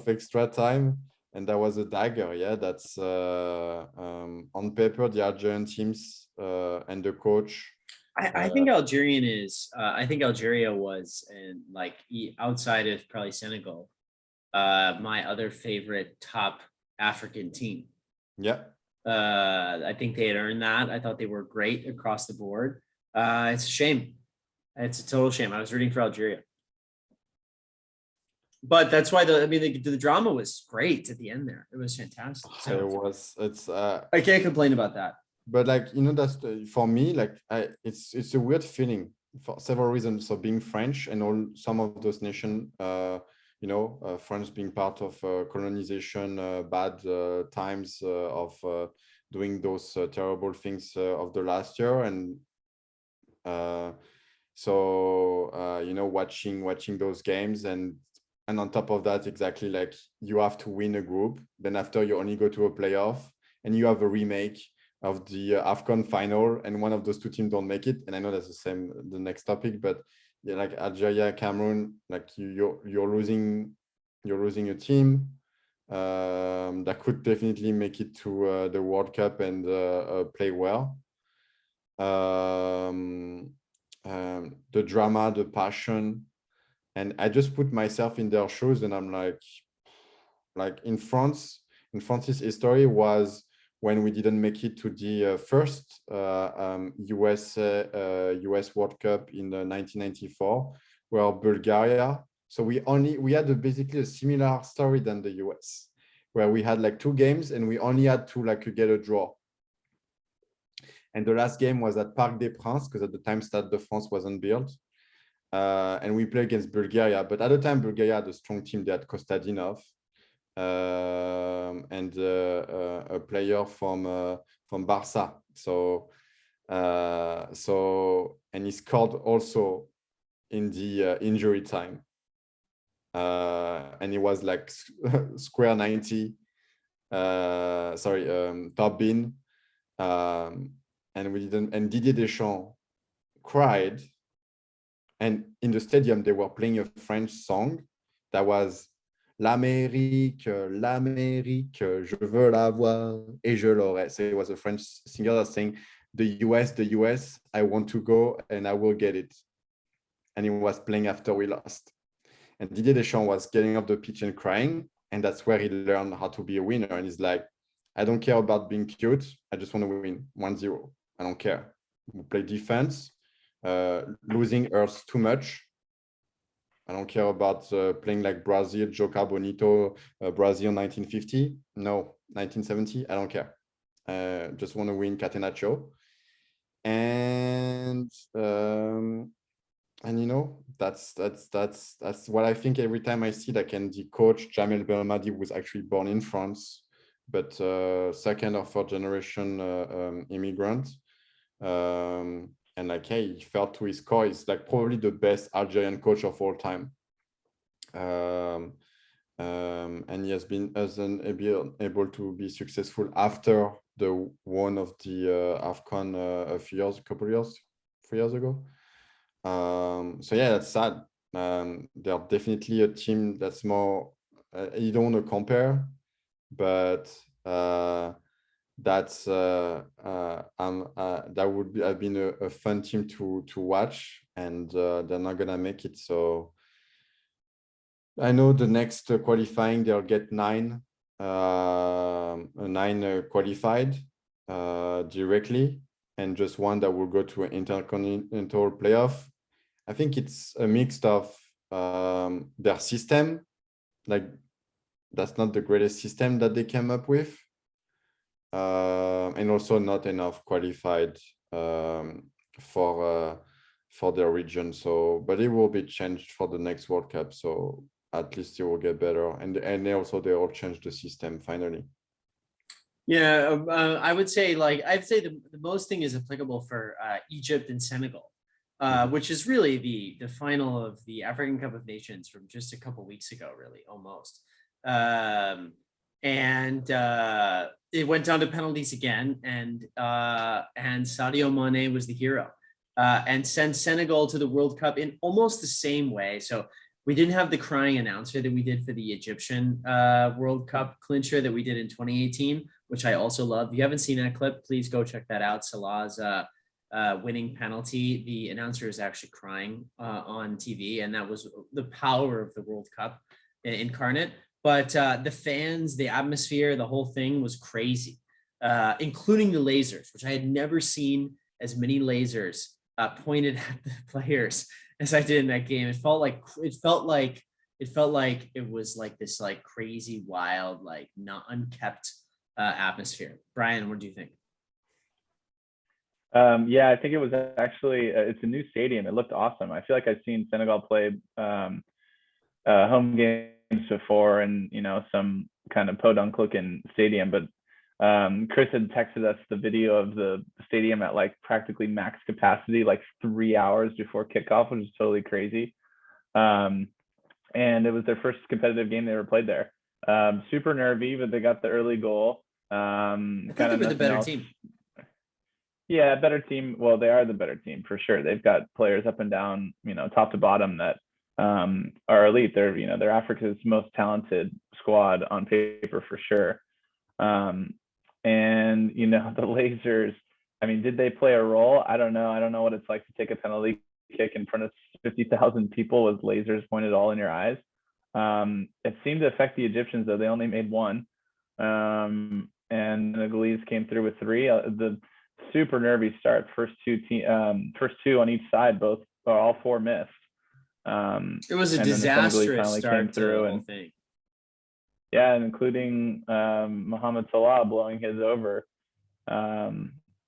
extra time, and that was a dagger. Yeah, that's on paper the Algerian teams and the coach. I think Algerian is. I think Algeria was, and like outside of probably Senegal, my other favorite top African team. Yeah. I think they had earned that. I thought they were great across the board. It's a shame. It's a total shame. I was rooting for Algeria. But that's why the drama was great at the end there. It was fantastic. So I can't complain about that. But like, you know, that's for me, like it's a weird feeling for several reasons. So being French and some of those nations, France being part of colonization, bad times of doing those terrible things of the last year, and watching those games, and on top of that, exactly, like you have to win a group, then after you only go to a playoff, and you have a remake of the AFCON final, and one of those two teams don't make it. And I know that's the next topic, but yeah, like Algeria, Cameroon, like you're losing a team that could definitely make it to the World Cup and play well. The drama, the passion, and I just put myself in their shoes, and I'm like in France's history was when we didn't make it to the first US World Cup in 1994, where Bulgaria. So we had basically a similar story than the US. where we had like 2 games and we only had to like get a draw. And the last game was at Parc des Princes, because at the time Stade de France wasn't built. And we played against Bulgaria. But at the time, Bulgaria had a strong team. They had Kostadinov and a player from Barca. So and he scored also in the injury time. And he was like square 90. Top bin. And we didn't. And Didier Deschamps cried. And in the stadium, they were playing a French song that was L'Amérique, je veux la voir et je l'aurai. So it was a French singer that saying, the US, I want to go and I will get it. And he was playing after we lost. And Didier Deschamps was getting off the pitch and crying. And that's where he learned how to be a winner. And he's like, I don't care about being cute. I just want to win 1-0. I don't care. We play defense. Losing hurts too much. I don't care about playing like Brazil, Joca Bonito, Brazil 1950. No, 1970. I don't care. Just want to win Catenaccio. And you know, that's what I think every time I see that. And the coach Jamel Belmadi was actually born in France, but second or third generation immigrant. And like, hey, he fell to his core. He's like probably the best Algerian coach of all time. And he has been able to be successful after the one of the AFCON a couple years, 3 years ago. So yeah, that's sad. They're definitely a team that's more, you don't want to compare, but that would have been a fun team to watch, and they're not gonna make it. So I know the next qualifying they'll get 9 qualified directly, and just one that will go to an intercontinental playoff. I think it's a mix of their system, like that's not the greatest system that they came up with. And also not enough qualified for their region. So, but it will be changed for the next World Cup. So at least it will get better. And they all changed the system finally. Yeah, I would say the most thing is applicable for Egypt and Senegal, which is really the final of the African Cup of Nations from just a couple weeks ago, really, almost. And it went down to penalties again, and Sadio Mane was the hero, and sent Senegal to the World Cup in almost the same way. So we didn't have the crying announcer that we did for the Egyptian World Cup clincher that we did in 2018, which I also love. If you haven't seen that clip, please go check that out. Salah's winning penalty. The announcer is actually crying on TV, and that was the power of the World Cup incarnate. But the fans, the atmosphere, the whole thing was crazy, including the lasers, which I had never seen as many lasers pointed at the players as I did in that game. It felt like it was like this like crazy, wild, like not unkept atmosphere. Brian, what do you think? Yeah, I think it was actually it's a new stadium. It looked awesome. I feel like I've seen Senegal play home games before, and some kind of podunk looking stadium, but Chris had texted us the video of the stadium at like practically max capacity, like 3 hours before kickoff, which is totally crazy. And it was their first competitive game they ever played there. Super nervy, but they got the early goal. I think they were the better team. Yeah, better team. Well, they are the better team for sure. They've got players up and down, top to bottom that are elite. They're Africa's most talented squad on paper for sure. And the lasers, I mean, did they play a role? I don't know. I don't know what it's like to take a penalty kick in front of 50,000 people with lasers pointed all in your eyes. It seemed to affect the Egyptians, though. They only made 1. And the Galees came through with 3. The super nervy start. First two on each side, all 4 missed. It was a disastrous start to the whole thing. Yeah, and including Mohamed Salah blowing his over. That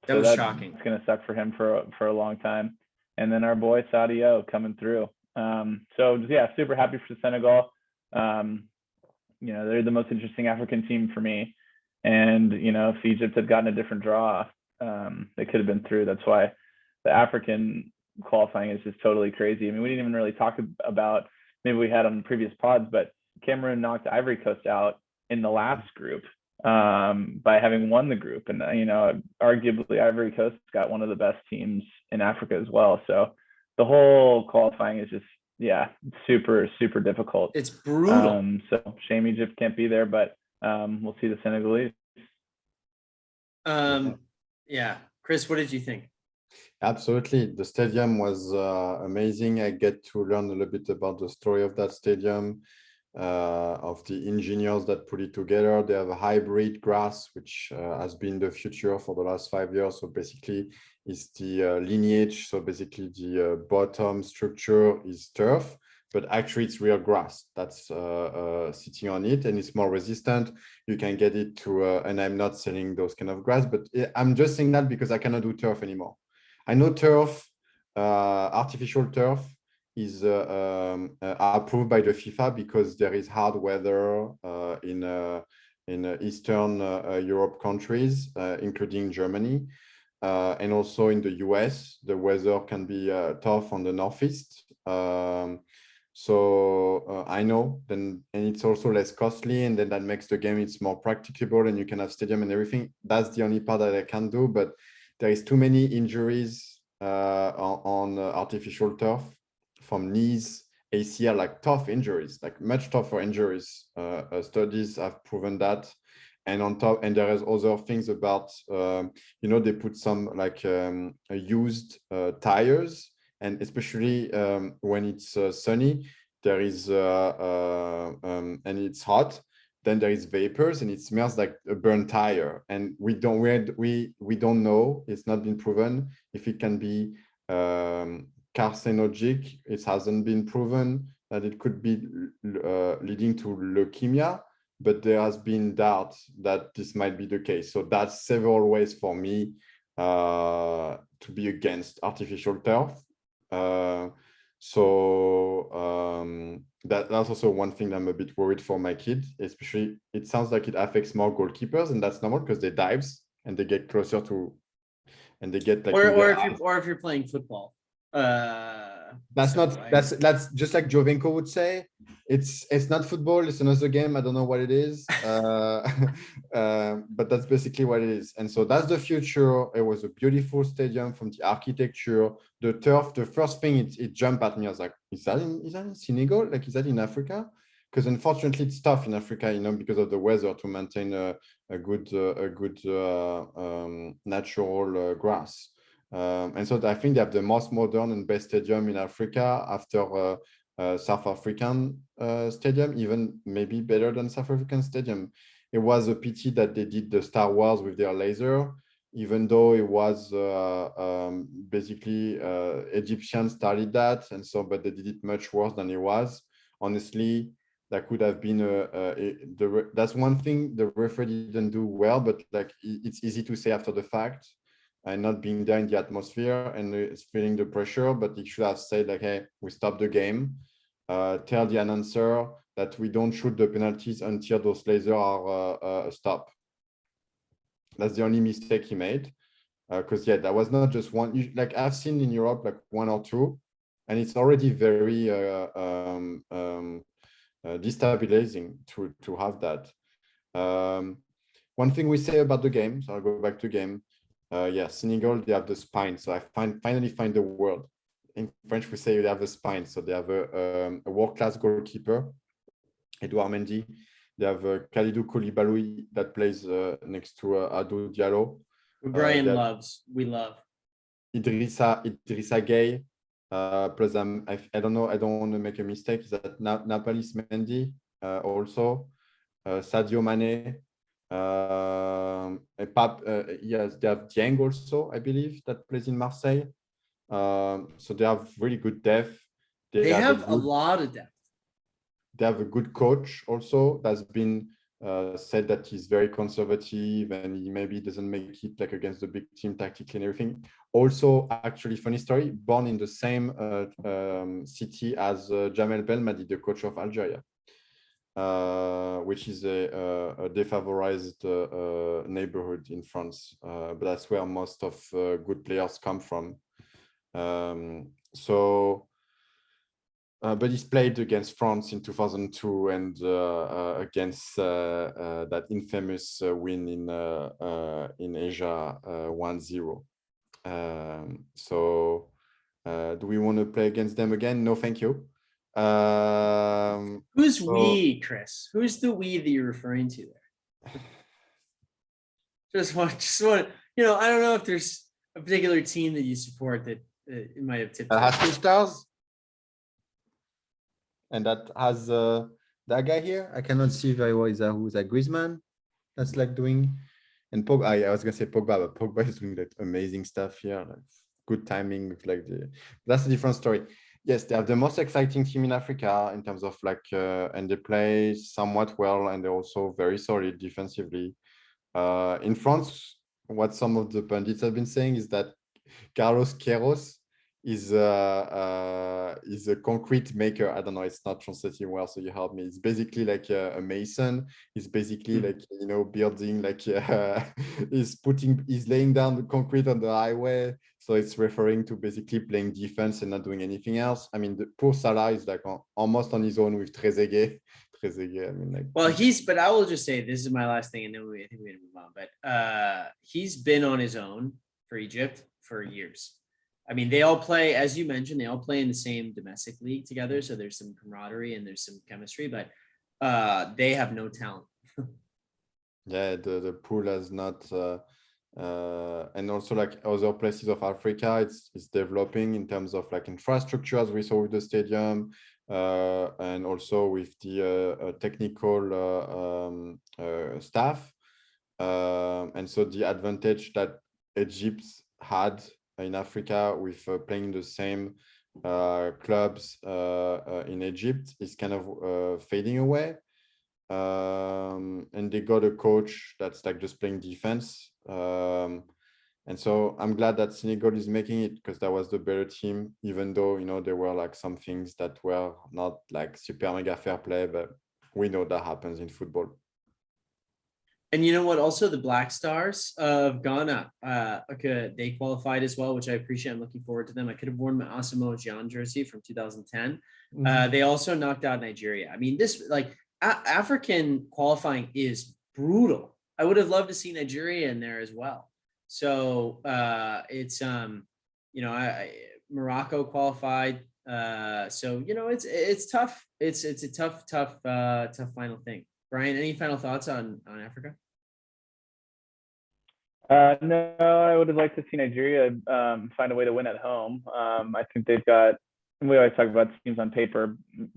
was shocking. It's going to suck for him for a long time. And then our boy Sadio coming through. So yeah, super happy for Senegal. They're the most interesting African team for me. And if Egypt had gotten a different draw, they could have been through. That's why the African qualifying is just totally crazy. I mean, we didn't even really talk about, maybe we had on previous pods, but Cameroon knocked Ivory Coast out in the last group by having won the group. And, arguably Ivory Coast got one of the best teams in Africa as well. So the whole qualifying is just, super, super difficult. It's brutal. So shame Egypt can't be there, but we'll see the Senegalese. Yeah. Chris, what did you think? Absolutely. The stadium was amazing. I get to learn a little bit about the story of that stadium, of the engineers that put it together. They have a hybrid grass, which has been the future for the last 5 years. So basically, it's the lineage. So basically, the bottom structure is turf, but actually it's real grass that's sitting on it, and it's more resistant. You can get it to, and I'm not selling those kind of grass, but I'm just saying that because I cannot do turf anymore. I know turf, artificial turf is approved by the FIFA because there is hard weather in Eastern Europe countries, including Germany, and also in the US, the weather can be tough on the Northeast. So I know, and it's also less costly, and then that makes the game, it's more practicable, and you can have stadium and everything. That's the only part that I can do, but there is too many injuries on artificial turf, from knees, ACL, like tough injuries, like much tougher injuries. Studies have proven that. And on top, and there is other things about, they put some like used tires, and especially when it's sunny, there is, and it's hot, then there is vapors and it smells like a burnt tire. And we don't know, it's not been proven if it can be carcinogenic. It hasn't been proven that it could be leading to leukemia, but there has been doubt that this might be the case. So that's several ways for me to be against artificial turf. That's also one thing I'm a bit worried for my kid, especially it sounds like it affects more goalkeepers, and that's normal because they dives and they get closer to, and they get like, or if you're playing football. That's just like Jovenko would say, it's not football, it's another game. I don't know what it is, but that's basically what it is. And so that's the future. It was a beautiful stadium, from the architecture, the turf. The first thing it jumped at me, I was like, is that in Senegal? Like, is that in Africa? Because unfortunately it's tough in Africa, because of the weather, to maintain a good natural grass. And so I think they have the most modern and best stadium in Africa after South African stadium, even maybe better than South African stadium. It was a pity that they did the Star Wars with their laser, even though it was basically Egyptians started that, and so, but they did it much worse than it was. Honestly, that could have been that's one thing the referee didn't do well, but like it's easy to say after the fact, and not being there in the atmosphere and feeling the pressure, but he should have said like, hey, we stop the game. Tell the announcer that we don't shoot the penalties until those lasers are stopped. That's the only mistake he made. Because that was not just one, like I've seen in Europe, like one or two, and it's already very destabilizing to have that. One thing we say about the game, so I'll go back to game. Senegal, they have the spine. So I finally find the word. In French, we say they have a spine. So they have a world-class goalkeeper, Edouard Mendy. They have Kalidou Koulibaly that plays next to Adou Diallo. Brian we love. Idrissa Gueye. Plus, I don't know, I don't want to make a mistake. Is that Napalis Mendy also? Sadio Mane. Yes, they have Dieng also, I believe, that plays in Marseille. So they have really good depth. They have a lot of depth. they have a good coach also that's been said that he's very conservative and he maybe doesn't make it like against the big team tactically and everything. Also, actually, funny story, born in the same city as Jamel Belmadi, the coach of Algeria, which is a defavorized neighborhood in France, but that's where most of good players come from. But he's played against France in 2002 and against that infamous win in Asia 1-0. Do we want to play against them again? No, thank you. Who's we, Chris? Who's the we that you're referring to there? just want, I don't know if there's a particular team that you support that it might have tipped. Has 2 stars. And that has that guy here. I cannot see very well. Is that who's that? Griezmann? That's like doing. And Pogba. I was gonna say Pogba, but Pogba is doing that amazing stuff here. Like good timing with like the. That's a different story. Yes, they have the most exciting team in Africa in terms of like, and they play somewhat well, and they're also very solid defensively. In France, what some of the pundits have been saying is that Carlos Queiroz is a concrete maker. I don't know, it's not translating well, so you help me. It's basically like a mason. It's basically like, building, like he's laying down the concrete on the highway. So it's referring to basically playing defense and not doing anything else. I mean, the poor Salah is like almost on his own with Trezeguet. I mean, like. Well, but I will just say, this is my last thing, and then I think we're gonna move on. But he's been on his own for Egypt for years. I mean, they all play, as you mentioned, they all play in the same domestic league together. So there's some camaraderie and there's some chemistry, but they have no talent. Yeah, the pool has not, and also like other places of Africa, it's developing in terms of like infrastructure, as we saw with the stadium, and also with the technical staff. And so the advantage that Egypt had in Africa with playing the same clubs in Egypt is kind of fading away. And they got a coach that's like just playing defense. And so I'm glad that Senegal is making it, because that was the better team, even though, there were like some things that were not like super mega fair play, but we know that happens in football. And you know what? Also, the Black Stars of Ghana, they qualified as well, which I appreciate. I'm looking forward to them. I could have worn my Asamoah Gyan jersey from 2010. They also knocked out Nigeria. I mean, this African qualifying is brutal. I would have loved to see Nigeria in there as well. So it's Morocco qualified. So it's tough. It's a tough final thing. Brian, any final thoughts on Africa? No, I would have liked to see Nigeria find a way to win at home. I think they've got, and we always talk about teams on paper,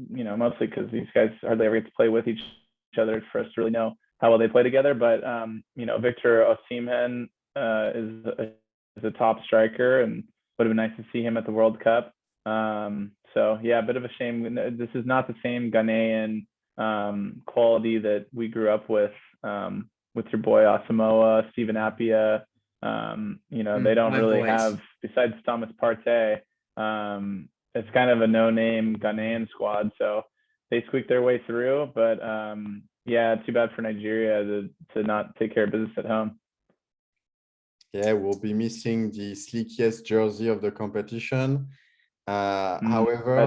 mostly because these guys hardly ever get to play with each other for us to really know how well they play together. But, Victor Osimhen is a top striker, and would have been nice to see him at the World Cup. So, yeah, a bit of a shame. This is not the same Ghanaian quality that we grew up with your boy Asamoah, Stephen Appiah. They don't really have, besides Thomas Partey, it's kind of a no-name Ghanaian squad. So they squeaked their way through, but too bad for Nigeria to not take care of business at home. Yeah, we'll be missing the sleekiest jersey of the competition. However,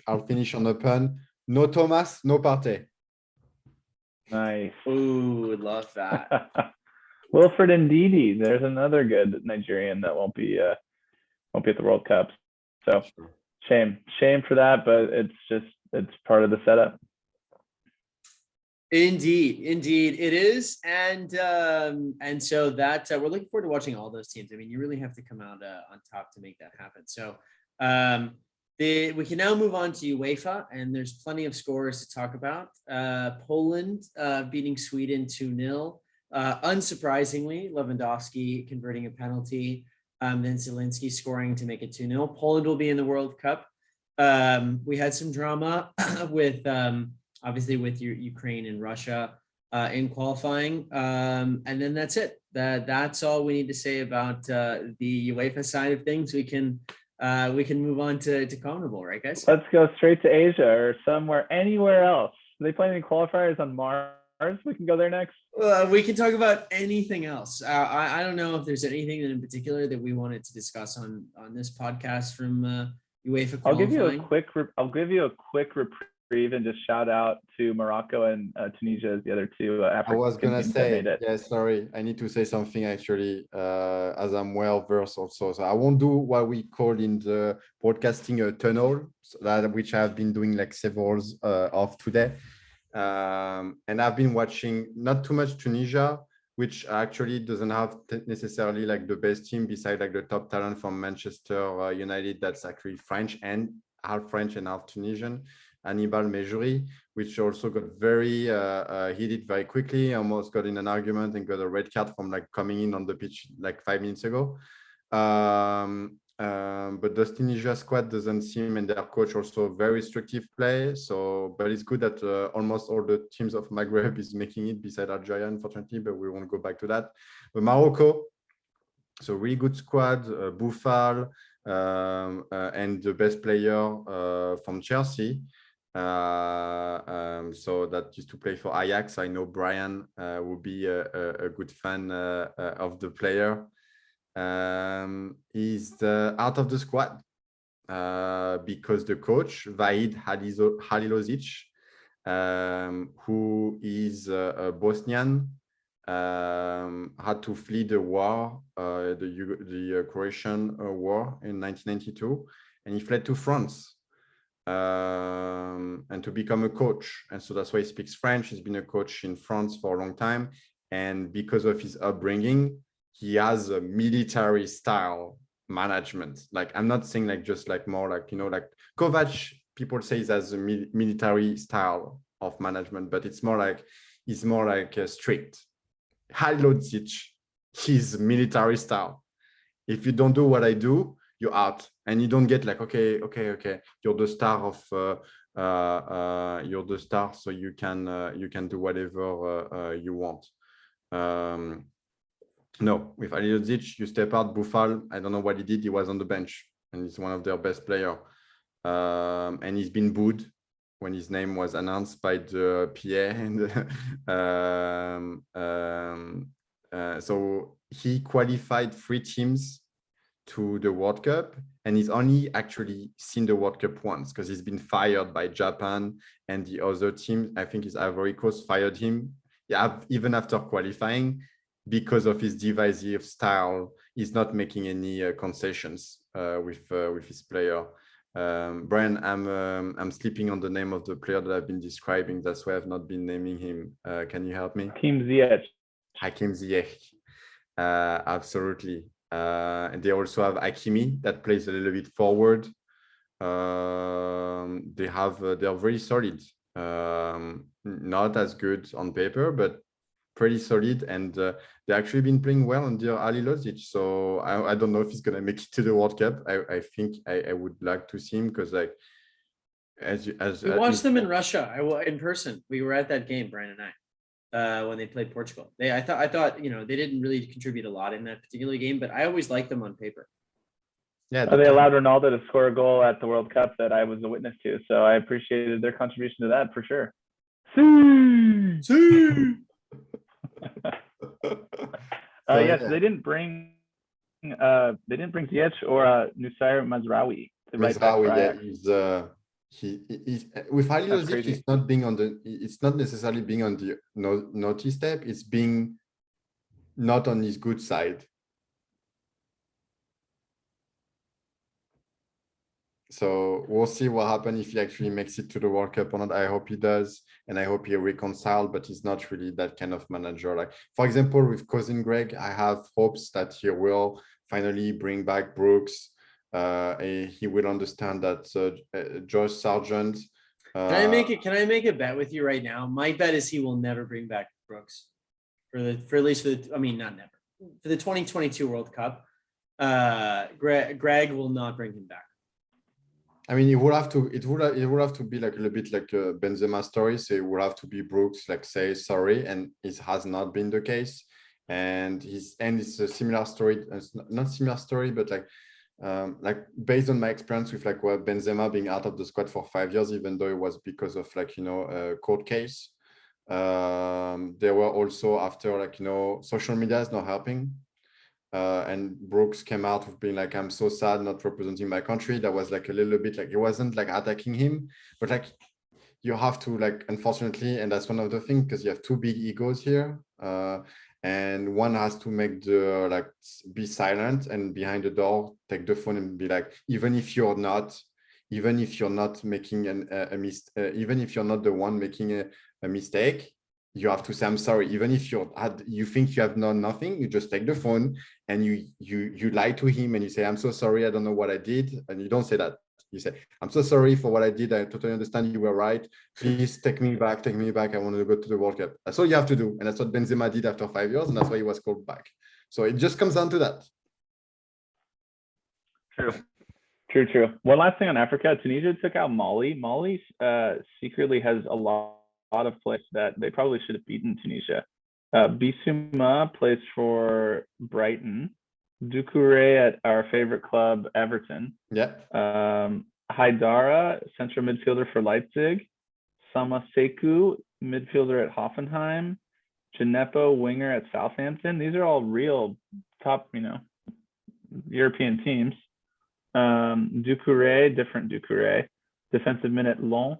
I'll finish on a pun. No Thomas, no Partey. Nice. Ooh, love that. Wilfred Ndidi, there's another good Nigerian that won't be at the World Cup. So shame for that, but it's part of the setup. Indeed it is, and so that we're looking forward to watching all those teams. I mean, you really have to come out on top to make that happen. So we can now move on to UEFA, and there's plenty of scores to talk about. Poland beating Sweden 2-0. Unsurprisingly, Lewandowski converting a penalty, then Zielinski scoring to make it 2-0. Poland will be in the World Cup. We had some drama with obviously with Ukraine and Russia in qualifying, and then that's it. That's all we need to say about the UEFA side of things. We can move on to CONMEBOL, right, guys? Let's go straight to Asia or somewhere, anywhere else. Are they playing any qualifiers on Mars? We can go there next. We can talk about anything else. I don't know if there's anything in particular that we wanted to discuss on this podcast from UEFA qualifying. I'll give you a quick reprieve and just shout out to Morocco and Tunisia as the other two African I was gonna teams that say, made it. yeah, sorry, I need to say something actually, as I'm well versed also. So I won't do what we call in the broadcasting a tunnel, so that which I've been doing like several of today. And I've been watching not too much Tunisia, which actually doesn't have necessarily like the best team beside like the top talent from Manchester United. That's actually French and half Tunisian, Hannibal Mejri, which also got very heated very quickly, almost got in an argument and got a red card from like coming in on the pitch like 5 minutes ago. But the Tunisia squad doesn't seem, and their coach also very restrictive play. So, but it's good that almost all the teams of Maghreb is making it beside Algeria, unfortunately, but we won't go back to that. But Morocco, so really good squad, Boufal, and the best player from Chelsea. So that used to play for Ajax. I know Brian would be a good fan of the player. He's out of the squad because the coach Vahid Halilovic, who is Bosnian, had to flee the war, the Croatian war in 1992, and he fled to France and to become a coach. And so that's why he speaks French. He's been a coach in France for a long time, and because of his upbringing, he has a military style management. Like, I'm not saying like just like more like, you know, like Kovac, people say he has a military style of management, but it's more like, he's more like strict. Halilovic, his military style. If you don't do what I do, you're out, and you don't get like, okay, you're the star of, you're the star, so you can do whatever you want. No, with Halilovic, you step out. Boufal, I don't know what he did. He was on the bench, and he's one of their best players. And he's been booed when his name was announced by the PA. So he qualified 3 teams to the World Cup, and he's only actually seen the World Cup once because he's been fired by Japan, and the other team, I think it's Ivory Coast, fired him. Yeah, even after qualifying, because of his divisive style, he's not making any concessions with his player. Brian, I'm sleeping on the name of the player that I've been describing. That's why I've not been naming him. Can you help me? Hakim Ziyech. Absolutely. And they also have Hakimi that plays a little bit forward. They're very solid. Not as good on paper, but pretty solid, and they've actually been playing well under Halilovic. So I don't know if he's gonna make it to the World Cup. I think I would like to see him, because like we watched them in Russia. In person. We were at that game, Brian and I, when they played Portugal. I thought you know, they didn't really contribute a lot in that particular game, but I always liked them on paper. Yeah, they allowed Ronaldo to score a goal at the World Cup that I was a witness to, so I appreciated their contribution to that for sure. Yes, they didn't bring Ziyech or Nusayr Mazraoui. He's with Halilovic, it's not necessarily being on the naughty step, it's being not on his good side. So we'll see what happens if he actually makes it to the World Cup or not. I hope he does, and I hope he reconciled, but he's not really that kind of manager. Like, for example, with Cousin Greg, I have hopes that he will finally bring back Brooks. He will understand that Josh Sargent. Can I make a bet with you right now? My bet is he will never bring back Brooks for the 2022 World Cup. Greg will not bring him back. I mean, it would have to be like a little bit like a Benzema story. So it would have to be Brooks like say sorry, and it has not been the case. And it's a similar story. It's not similar story, but like based on my experience with like Benzema being out of the squad for 5 years, even though it was because of like a court case. There were also after like social media is not helping. And Brooks came out with being like, I'm so sad not representing my country. That was like a little bit like, it wasn't like attacking him, but like you have to like, unfortunately, and that's one of the things, because you have two big egos here. And one has to make the like be silent and behind the door, take the phone and be like, even if you're not making even if you're not the one making a mistake, you have to say I'm sorry. Even if you think you have done nothing, you just take the phone and you lie to him and you say, I'm so sorry, I don't know what I did. And you don't say that. You say, I'm so sorry for what I did. I totally understand you were right. Please take me back. I want to go to the World Cup. That's all you have to do. And that's what Benzema did after 5 years. And that's why he was called back. So it just comes down to that. True. One last thing on Africa. Tunisia took out Mali. Mali secretly has a lot of players that they probably should have beaten Tunisia. Bissouma plays for Brighton. Doucouré at our favorite club, Everton. Yeah. Haidara, central midfielder for Leipzig. Samaseku, midfielder at Hoffenheim. Gineppo, winger at Southampton. These are all real top, European teams. Doucouré, different Doucouré. Defensive mid at Lens.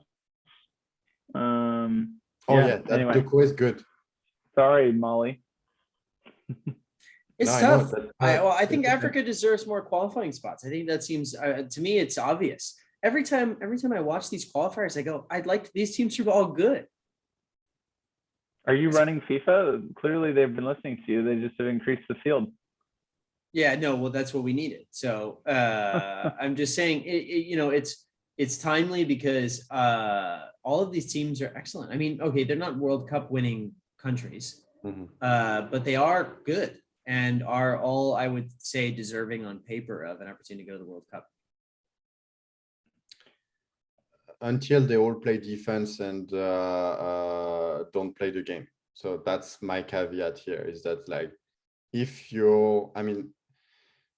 Anyway. Doucouré is good. Sorry, Molly. It's tough. I think Africa deserves more qualifying spots. I think that seems to me it's obvious. Every time I watch these qualifiers, I go, I'd like these teams to be all good. Are you running FIFA? Clearly, they've been listening to you. They just have increased the field. Yeah, no, well, that's what we needed. So I'm just saying, it's timely because all of these teams are excellent. I mean, okay, they're not World Cup winning countries, but they are good and are all, I would say, deserving on paper of an opportunity to go to the World Cup. Until they all play defense and don't play the game. So that's my caveat here, is that like, if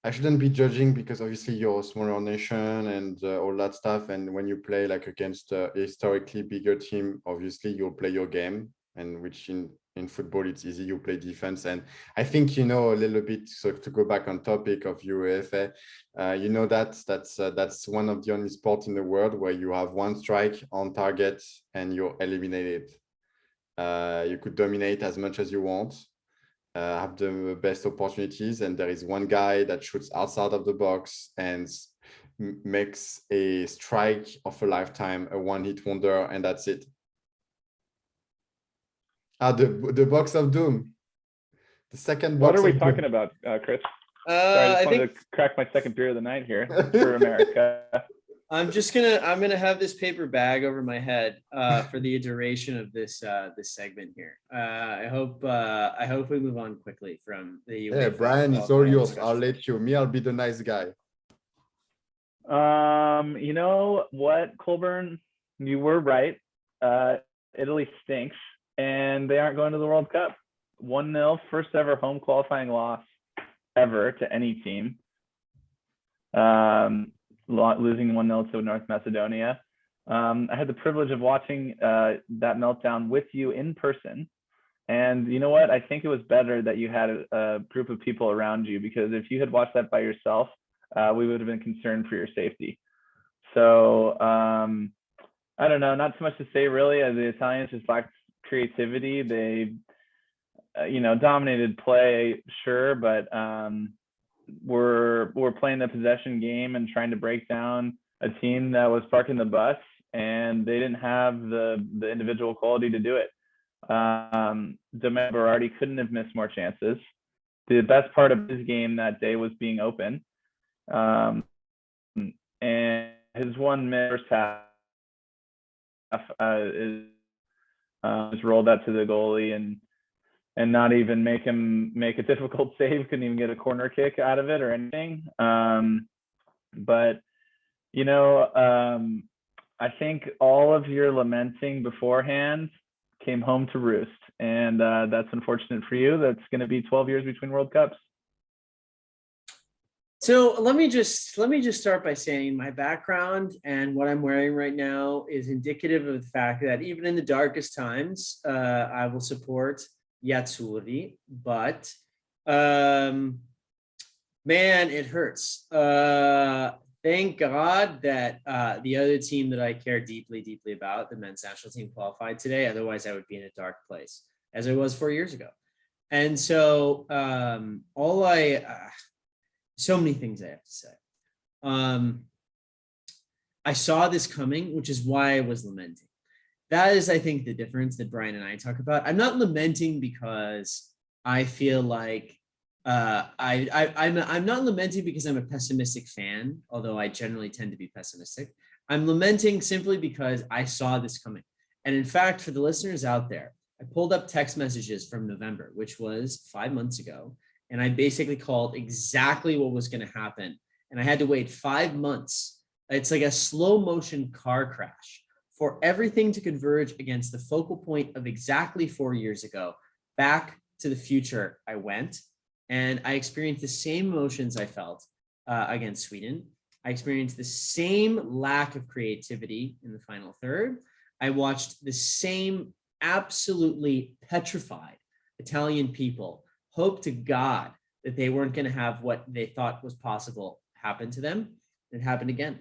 I shouldn't be judging because obviously you're a smaller nation and all that stuff. And when you play like against a historically bigger team, obviously you'll play your game, and which in football, it's easy, you play defense. And I think, a little bit, so to go back on topic of UEFA, that's one of the only sports in the world where you have one strike on target and you're eliminated. You could dominate as much as you want, have the best opportunities, and there is one guy that shoots outside of the box and makes a strike of a lifetime, a one-hit wonder, and that's it. The box of doom. The second box. What are we talking about, Chris? Sorry, I just wanted to crack my second beer of the night here for America. I'm gonna have this paper bag over my head for the duration of this segment here. I hope we move on quickly from the UEFA. Yeah, Brian, it's all yours. I'll let you. I'll be the nice guy. You know what, Colburn? You were right. Italy stinks, and they aren't going to the World Cup. 1-0, first ever home qualifying loss ever to any team. Losing 1-0 to North Macedonia. I had the privilege of watching that meltdown with you in person. And you know what? I think it was better that you had a group of people around you, because if you had watched that by yourself, we would have been concerned for your safety. So I don't know, not too much to say really. The Italians just lacked creativity. They, dominated play, sure, but we're playing the possession game and trying to break down a team that was parking the bus, and they didn't have the individual quality to do it. Domenico Berardi couldn't have missed more chances. The best part of his game that day was being open, and his one first half is rolled out to the goalie and not even make him make a difficult save, couldn't even get a corner kick out of it or anything. But You know, I think all of your lamenting beforehand came home to roost, and that's unfortunate for you. That's going to be 12 years between World Cups. So let me just start by saying my background and what I'm wearing right now is indicative of the fact that even in the darkest times, I will support Yatsuri, but man, it hurts. Thank God that the other team that I care deeply, deeply about, the men's national team, qualified today. Otherwise, I would be in a dark place, as I was 4 years ago. And so so many things I have to say. I saw this coming, which is why I was lamenting. That is, I think, the difference that Brian and I talk about. I'm not lamenting because I feel like I'm not lamenting because I'm a pessimistic fan, although I generally tend to be pessimistic. I'm lamenting simply because I saw this coming. And in fact, for the listeners out there, I pulled up text messages from November, which was 5 months ago. And I basically called exactly what was going to happen. And I had to wait 5 months. It's like a slow motion car crash for everything to converge against the focal point of exactly 4 years ago. Back to the future, I went and I experienced the same emotions I felt against Sweden. I experienced the same lack of creativity in the final third. I watched the same absolutely petrified Italian people hope to God that they weren't going to have what they thought was possible happen to them. It happened again.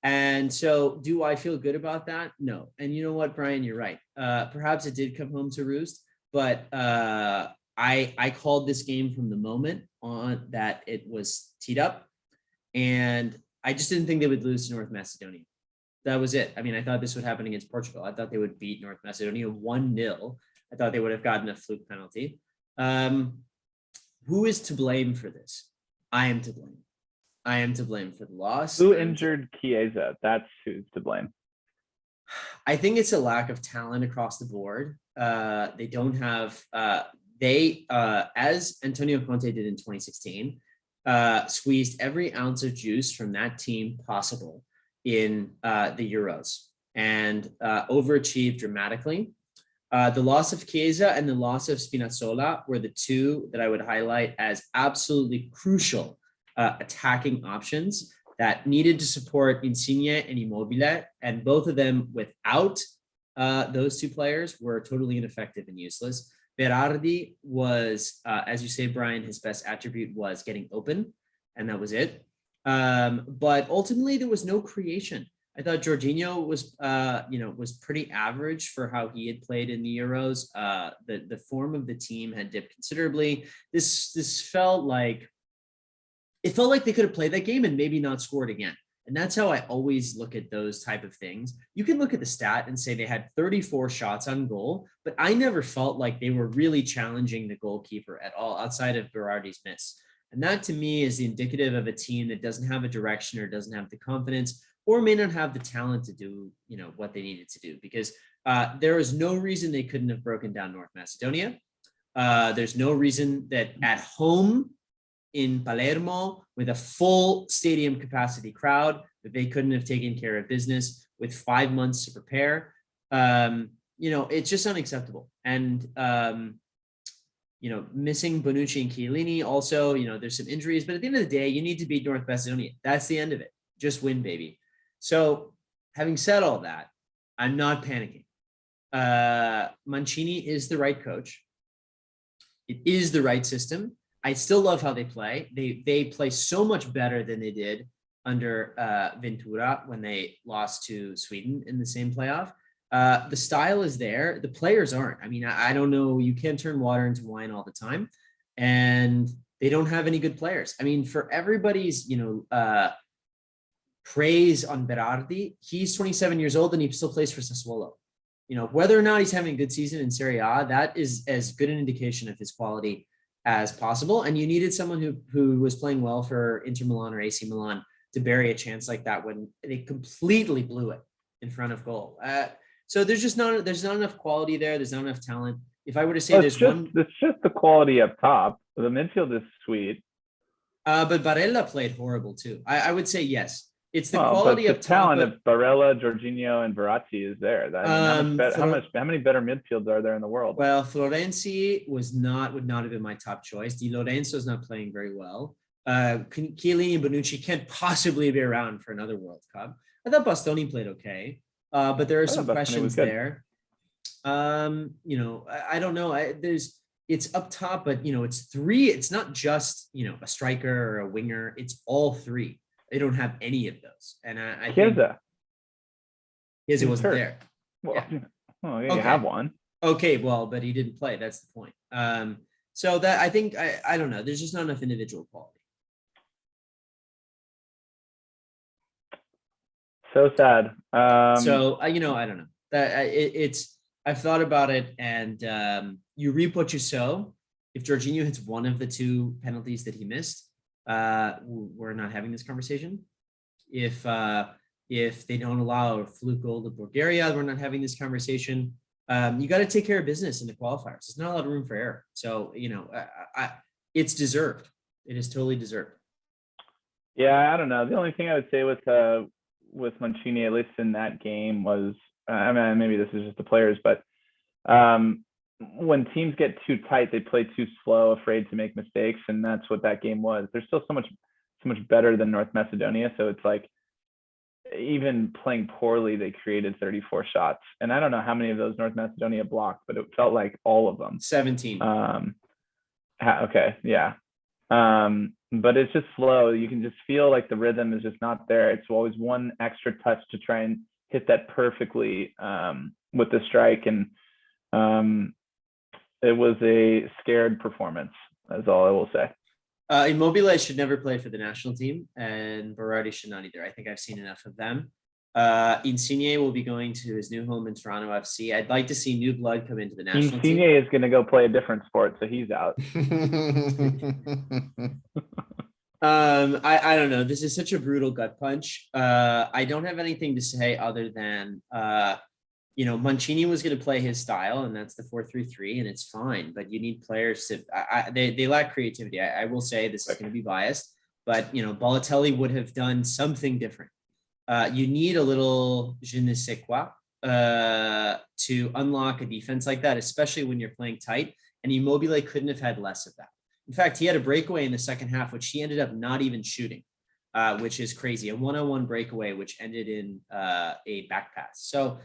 And so do I feel good about that? No. And you know what, Brian, you're right. Perhaps it did come home to roost, but I called this game from the moment on that it was teed up. And I just didn't think they would lose to North Macedonia. That was it. I mean, I thought this would happen against Portugal. I thought they would beat North Macedonia 1-0. I thought they would have gotten a fluke penalty. Who is to blame for this? I am to blame. I am to blame for the loss. Who injured Chiesa? That's who's to blame. I think it's a lack of talent across the board. They don't have, as Antonio Conte did in 2016, squeezed every ounce of juice from that team possible in the Euros and overachieved dramatically. The loss of Chiesa and the loss of Spinazzola were the two that I would highlight as absolutely crucial attacking options that needed to support Insigne and Immobile, and both of them without those two players were totally ineffective and useless. Berardi was, as you say, Brian, his best attribute was getting open, and that was it. But ultimately, there was no creation. I thought Jorginho was pretty average for how he had played in the Euros. The form of the team had dipped considerably. This felt like they could have played that game and maybe not scored again. And that's how I always look at those type of things. You can look at the stat and say they had 34 shots on goal, but I never felt like they were really challenging the goalkeeper at all outside of Berardi's miss. And that to me is indicative of a team that doesn't have a direction or doesn't have the confidence or may not have the talent to do, what they needed to do, because there is no reason they couldn't have broken down North Macedonia. There's no reason that at home in Palermo with a full stadium capacity crowd that they couldn't have taken care of business with 5 months to prepare. It's just unacceptable. And, missing Bonucci and Chiellini also, there's some injuries, but at the end of the day, you need to beat North Macedonia. That's the end of it. Just win, baby. So having said all that, I'm not panicking. Mancini is the right coach. It is the right system. I still love how they play. They play so much better than they did under Ventura when they lost to Sweden in the same playoff. The style is there. The players aren't. I mean, I don't know. You can't turn water into wine all the time. And they don't have any good players. I mean, for everybody's, praise on Berardi, he's 27 years old and he still plays for Sassuolo. Whether or not he's having a good season in Serie A, that is as good an indication of his quality as possible. And you needed someone who was playing well for Inter Milan or AC Milan to bury a chance like that when they completely blew it in front of goal. So there's not enough quality there. There's not enough talent. If I were to say it's just the quality up top. The midfield is sweet. But Barella played horrible too. I would say yes. It's the Well, quality but the up top. talent of Barella, Jorginho, and Verratti is there. I mean, how many better midfields are there in the world? Well, Florenzi would not have been my top choice. Di Lorenzo is not playing very well. Chiellini and Bonucci can't possibly be around for another World Cup. I thought Bastoni played okay, but there are some questions there. I don't know. It's up top, but it's three. It's not just a striker or a winger. It's all three. They don't have any of those, and I think Chiesa wasn't there. Well, yeah. Well, you have one. Okay, well, but he didn't play. That's the point. So that I think I don't know. There's just not enough individual quality. So sad. So I don't know. That it's. I've thought about it, and you reap what you sow. If Jorginho hits one of the two penalties that he missed, we're not having this conversation. If they don't allow a fluke goal to Bulgaria, we're not having this conversation. You got to take care of business in the qualifiers. There's not a lot of room for error. So, it's deserved. It is totally deserved. Yeah, I don't know. The only thing I would say with Mancini, at least in that game, was, I mean, maybe this is just the players, but when teams get too tight, they play too slow, afraid to make mistakes. And that's what that game was. They're still so much better than North Macedonia. So it's like, even playing poorly, they created 34 shots. And I don't know how many of those North Macedonia blocked, but it felt like all of them. 17. Okay. Yeah. But it's just slow. You can just feel like the rhythm is just not there. It's always one extra touch to try and hit that perfectly with the strike. And it was a scared performance. That's all I will say. Immobile should never play for the national team, and Berardi should not either. I think I've seen enough of them. Insigne will be going to his new home in Toronto FC. I'd like to see new blood come into the national team. Insigne is going to go play a different sport, so he's out. I don't know. This is such a brutal gut punch. I don't have anything to say other than Mancini was going to play his style, and that's the 4-3-3, and it's fine. But you need players to. They lack creativity. I will say this is going to be biased, but Balotelli would have done something different. You need a little je ne sais quoi to unlock a defense like that, especially when you're playing tight. And Immobile couldn't have had less of that. In fact, he had a breakaway in the second half, which he ended up not even shooting, which is crazy. A one-on-one breakaway, which ended in a back pass. So.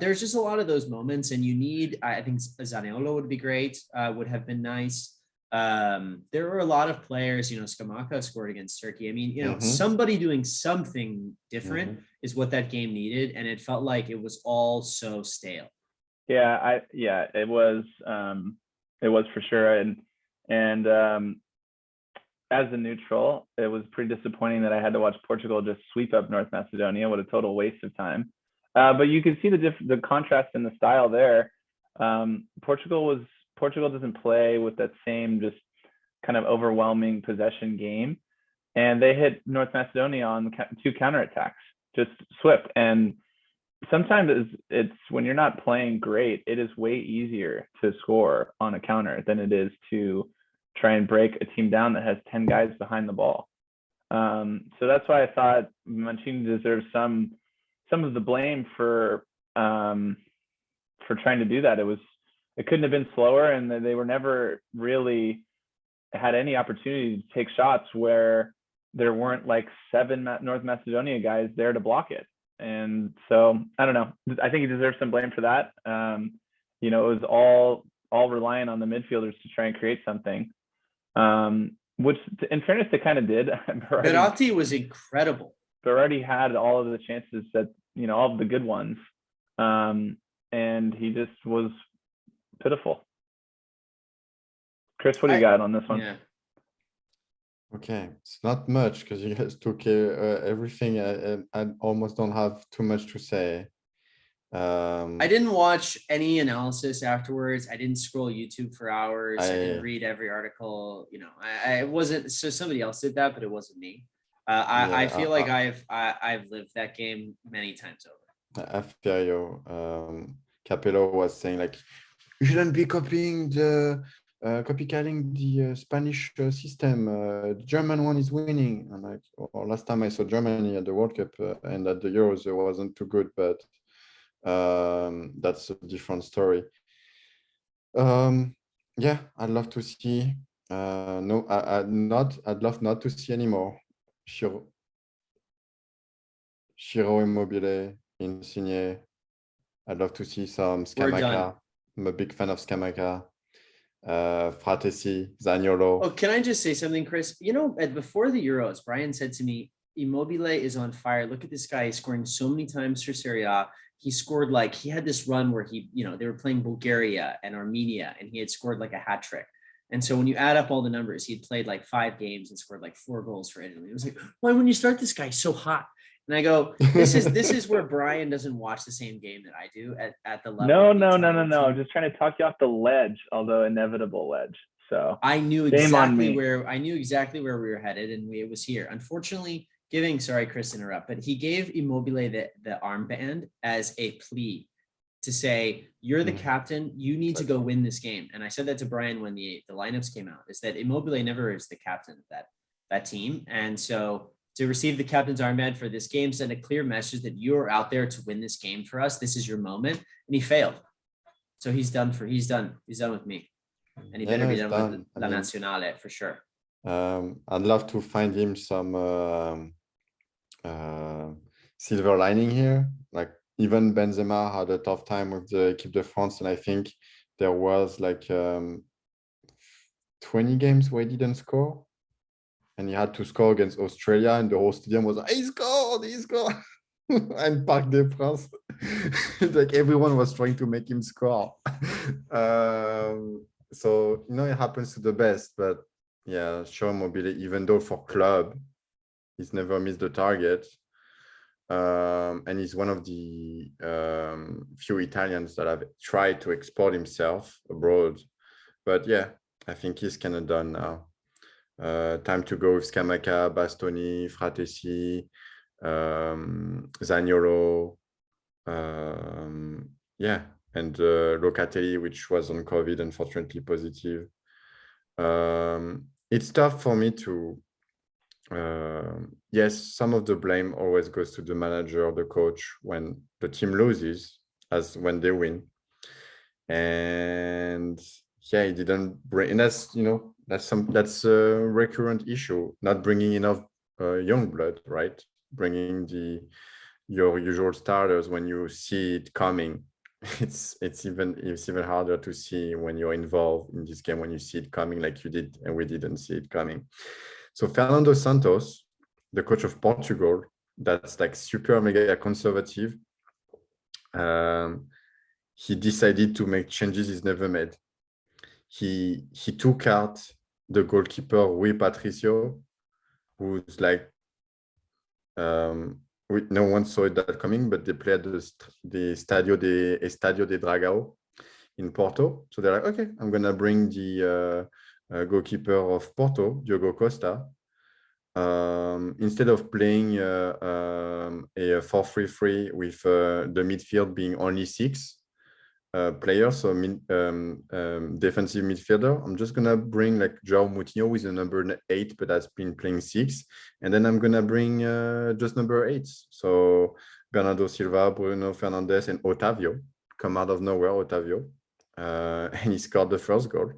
There's just a lot of those moments, and you need. I think Zaniolo would be great. Would have been nice. There were a lot of players. Scamacca scored against Turkey. I mean, somebody doing something different is what that game needed, and it felt like it was all so stale. Yeah, it was for sure, and as a neutral, it was pretty disappointing that I had to watch Portugal just sweep up North Macedonia. What a total waste of time. But you can see the contrast in the style there. Portugal doesn't play with that same just kind of overwhelming possession game, and they hit North Macedonia on 2 counterattacks, just swift. And sometimes it's when you're not playing great, it is way easier to score on a counter than it is to try and break a team down that has 10 guys behind the ball. So that's why I thought Mancini deserves some of the blame for trying to do that. It couldn't have been slower, and they were never really had any opportunity to take shots where there weren't like 7 North Macedonia guys there to block it. And so I don't know. I think he deserves some blame for that. It was all relying on the midfielders to try and create something, which in fairness they kind of did. Verratti was incredible. Berardi had all of the chances that all of the good ones, and he just was pitiful. Chris, what do you got on this one? Yeah. Okay, it's not much because you guys took everything. I almost don't have too much to say. I didn't watch any analysis afterwards. I didn't scroll YouTube for hours. I didn't read every article. I wasn't. So somebody else did that, but it wasn't me. I feel like I've lived that game many times over. I feel you. Capello was saying like, you shouldn't be copying the copycatting the Spanish system. The German one is winning. And like, well, last time I saw Germany at the World Cup and at the Euros, it wasn't too good, but that's a different story. Yeah, I'd love to see. No, I'd love not to see anymore. Shiro Immobile, Insigne. I'd love to see some Scamacca. I'm a big fan of Scamacca. Fratesi, Zaniolo. Oh, can I just say something, Chris? You know, before the Euros, Brian said to me, Immobile is on fire. Look at this guy. He's scoring so many times for Serie A. He scored he had this run where they were playing Bulgaria and Armenia, and he had scored like a hat trick. And so when you add up all the numbers, he'd played like 5 games and scored like 4 goals for Italy. It was like, why wouldn't you start this guy? He's so hot. And I go, this is where Brian doesn't watch the same game that I do at the level. No. I'm just trying to talk you off the ledge, although inevitable ledge. So I knew exactly where we were headed, and it was here. Unfortunately, sorry, Chris, to interrupt, but he gave Immobile the armband as a plea to say, you're the captain, you need to go win this game. And I said that to Brian when the lineups came out, is that Immobile never is the captain of that team. And so to receive the captain's armband for this game sent a clear message that you're out there to win this game for us. This is your moment. And he failed. So he's done with me. And he better be done with La Nazionale for sure. I'd love to find him some silver lining here. Like even Benzema had a tough time with the Équipe de France, and I think there was like 20 games where he didn't score. And he had to score against Australia, and the whole stadium was like, he scored. And Parc des Princes, like everyone was trying to make him score. So, it happens to the best, but yeah, Shiro Immobile, even though for club, he's never missed the target. And he's one of the few Italians that have tried to export himself abroad. But yeah, I think he's kind of done now. Time to go with Scamacca, Bastoni, Fratesi, Zaniolo, and Locatelli, which was on COVID, unfortunately positive. It's tough for me to, yes, some of the blame always goes to the manager or the coach when the team loses, as when they win. And yeah, he didn't bring, and that's a recurrent issue, not bringing enough young blood, right? Bringing your usual starters when you see it coming. It's even harder to see when you're involved in this game, when you see it coming like you did, and we didn't see it coming. So Fernando Santos, the coach of Portugal, that's like super mega conservative. He decided to make changes he's never made. He took out the goalkeeper Rui Patricio, who's like, no one saw that coming, but they played the Estadio de Dragao in Porto. So they're like, okay, I'm going to bring the goalkeeper of Porto, Diogo Costa, instead of playing a 4-3-3 with the midfield being only 6 players, so defensive midfielder. I'm just gonna bring like João Moutinho, who is a number 8, but has been playing 6, and then I'm gonna bring just number 8. So Bernardo Silva, Bruno Fernandes, and Otavio come out of nowhere. Otavio, and he scored the first goal,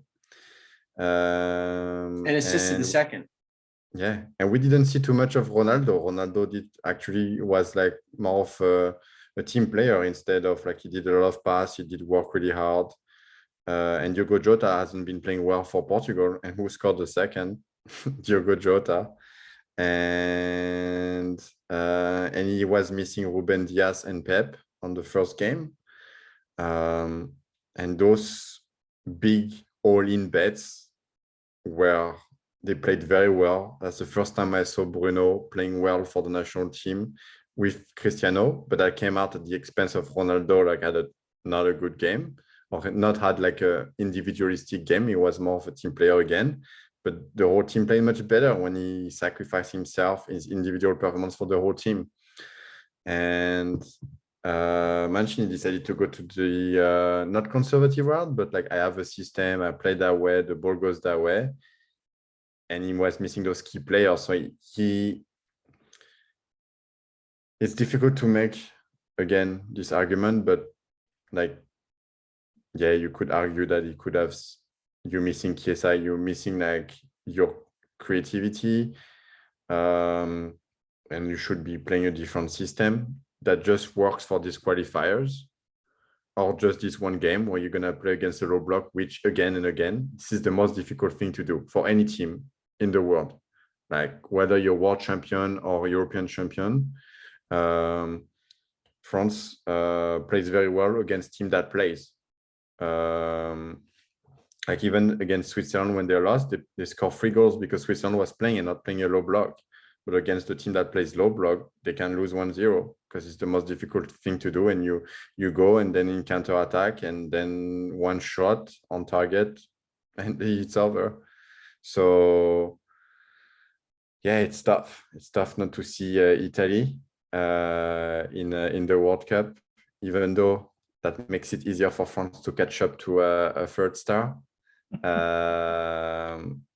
and assisted the second. Yeah, and we didn't see too much of Ronaldo. Ronaldo was like more of a team player instead of like he did a lot of pass, he did work really hard. And Diogo Jota hasn't been playing well for Portugal, and who scored the second? Diogo Jota. And he was missing Ruben Dias and Pep on the first game. And those big all-in bets where they played very well. That's the first time I saw Bruno playing well for the national team with Cristiano, but that came out at the expense of Ronaldo, like had not a good game, or not had like a individualistic game. He was more of a team player again, but the whole team played much better when he sacrificed himself, his individual performance for the whole team. And Mancini decided to go to the not conservative route, but like I have a system, I play that way, the ball goes that way, and he was missing those key players. So it's difficult to make again this argument, but like, yeah, you could argue that it could have you missing KSI, you're missing like your creativity, and you should be playing a different system that just works for these qualifiers, or just this one game where you're gonna play against a low block, which again and again, this is the most difficult thing to do for any team in the world, like whether you're world champion or European champion. France plays very well against team that plays. Like even against Switzerland when they lost, they score 3 goals because Switzerland was playing and not playing a low block. But against the team that plays low block, they can lose 1-0 because it's the most difficult thing to do. And you go and then in counter attack and then one shot on target and it's over. So yeah, it's tough. It's tough not to see Italy in the World Cup, even though that makes it easier for France to catch up to a third star.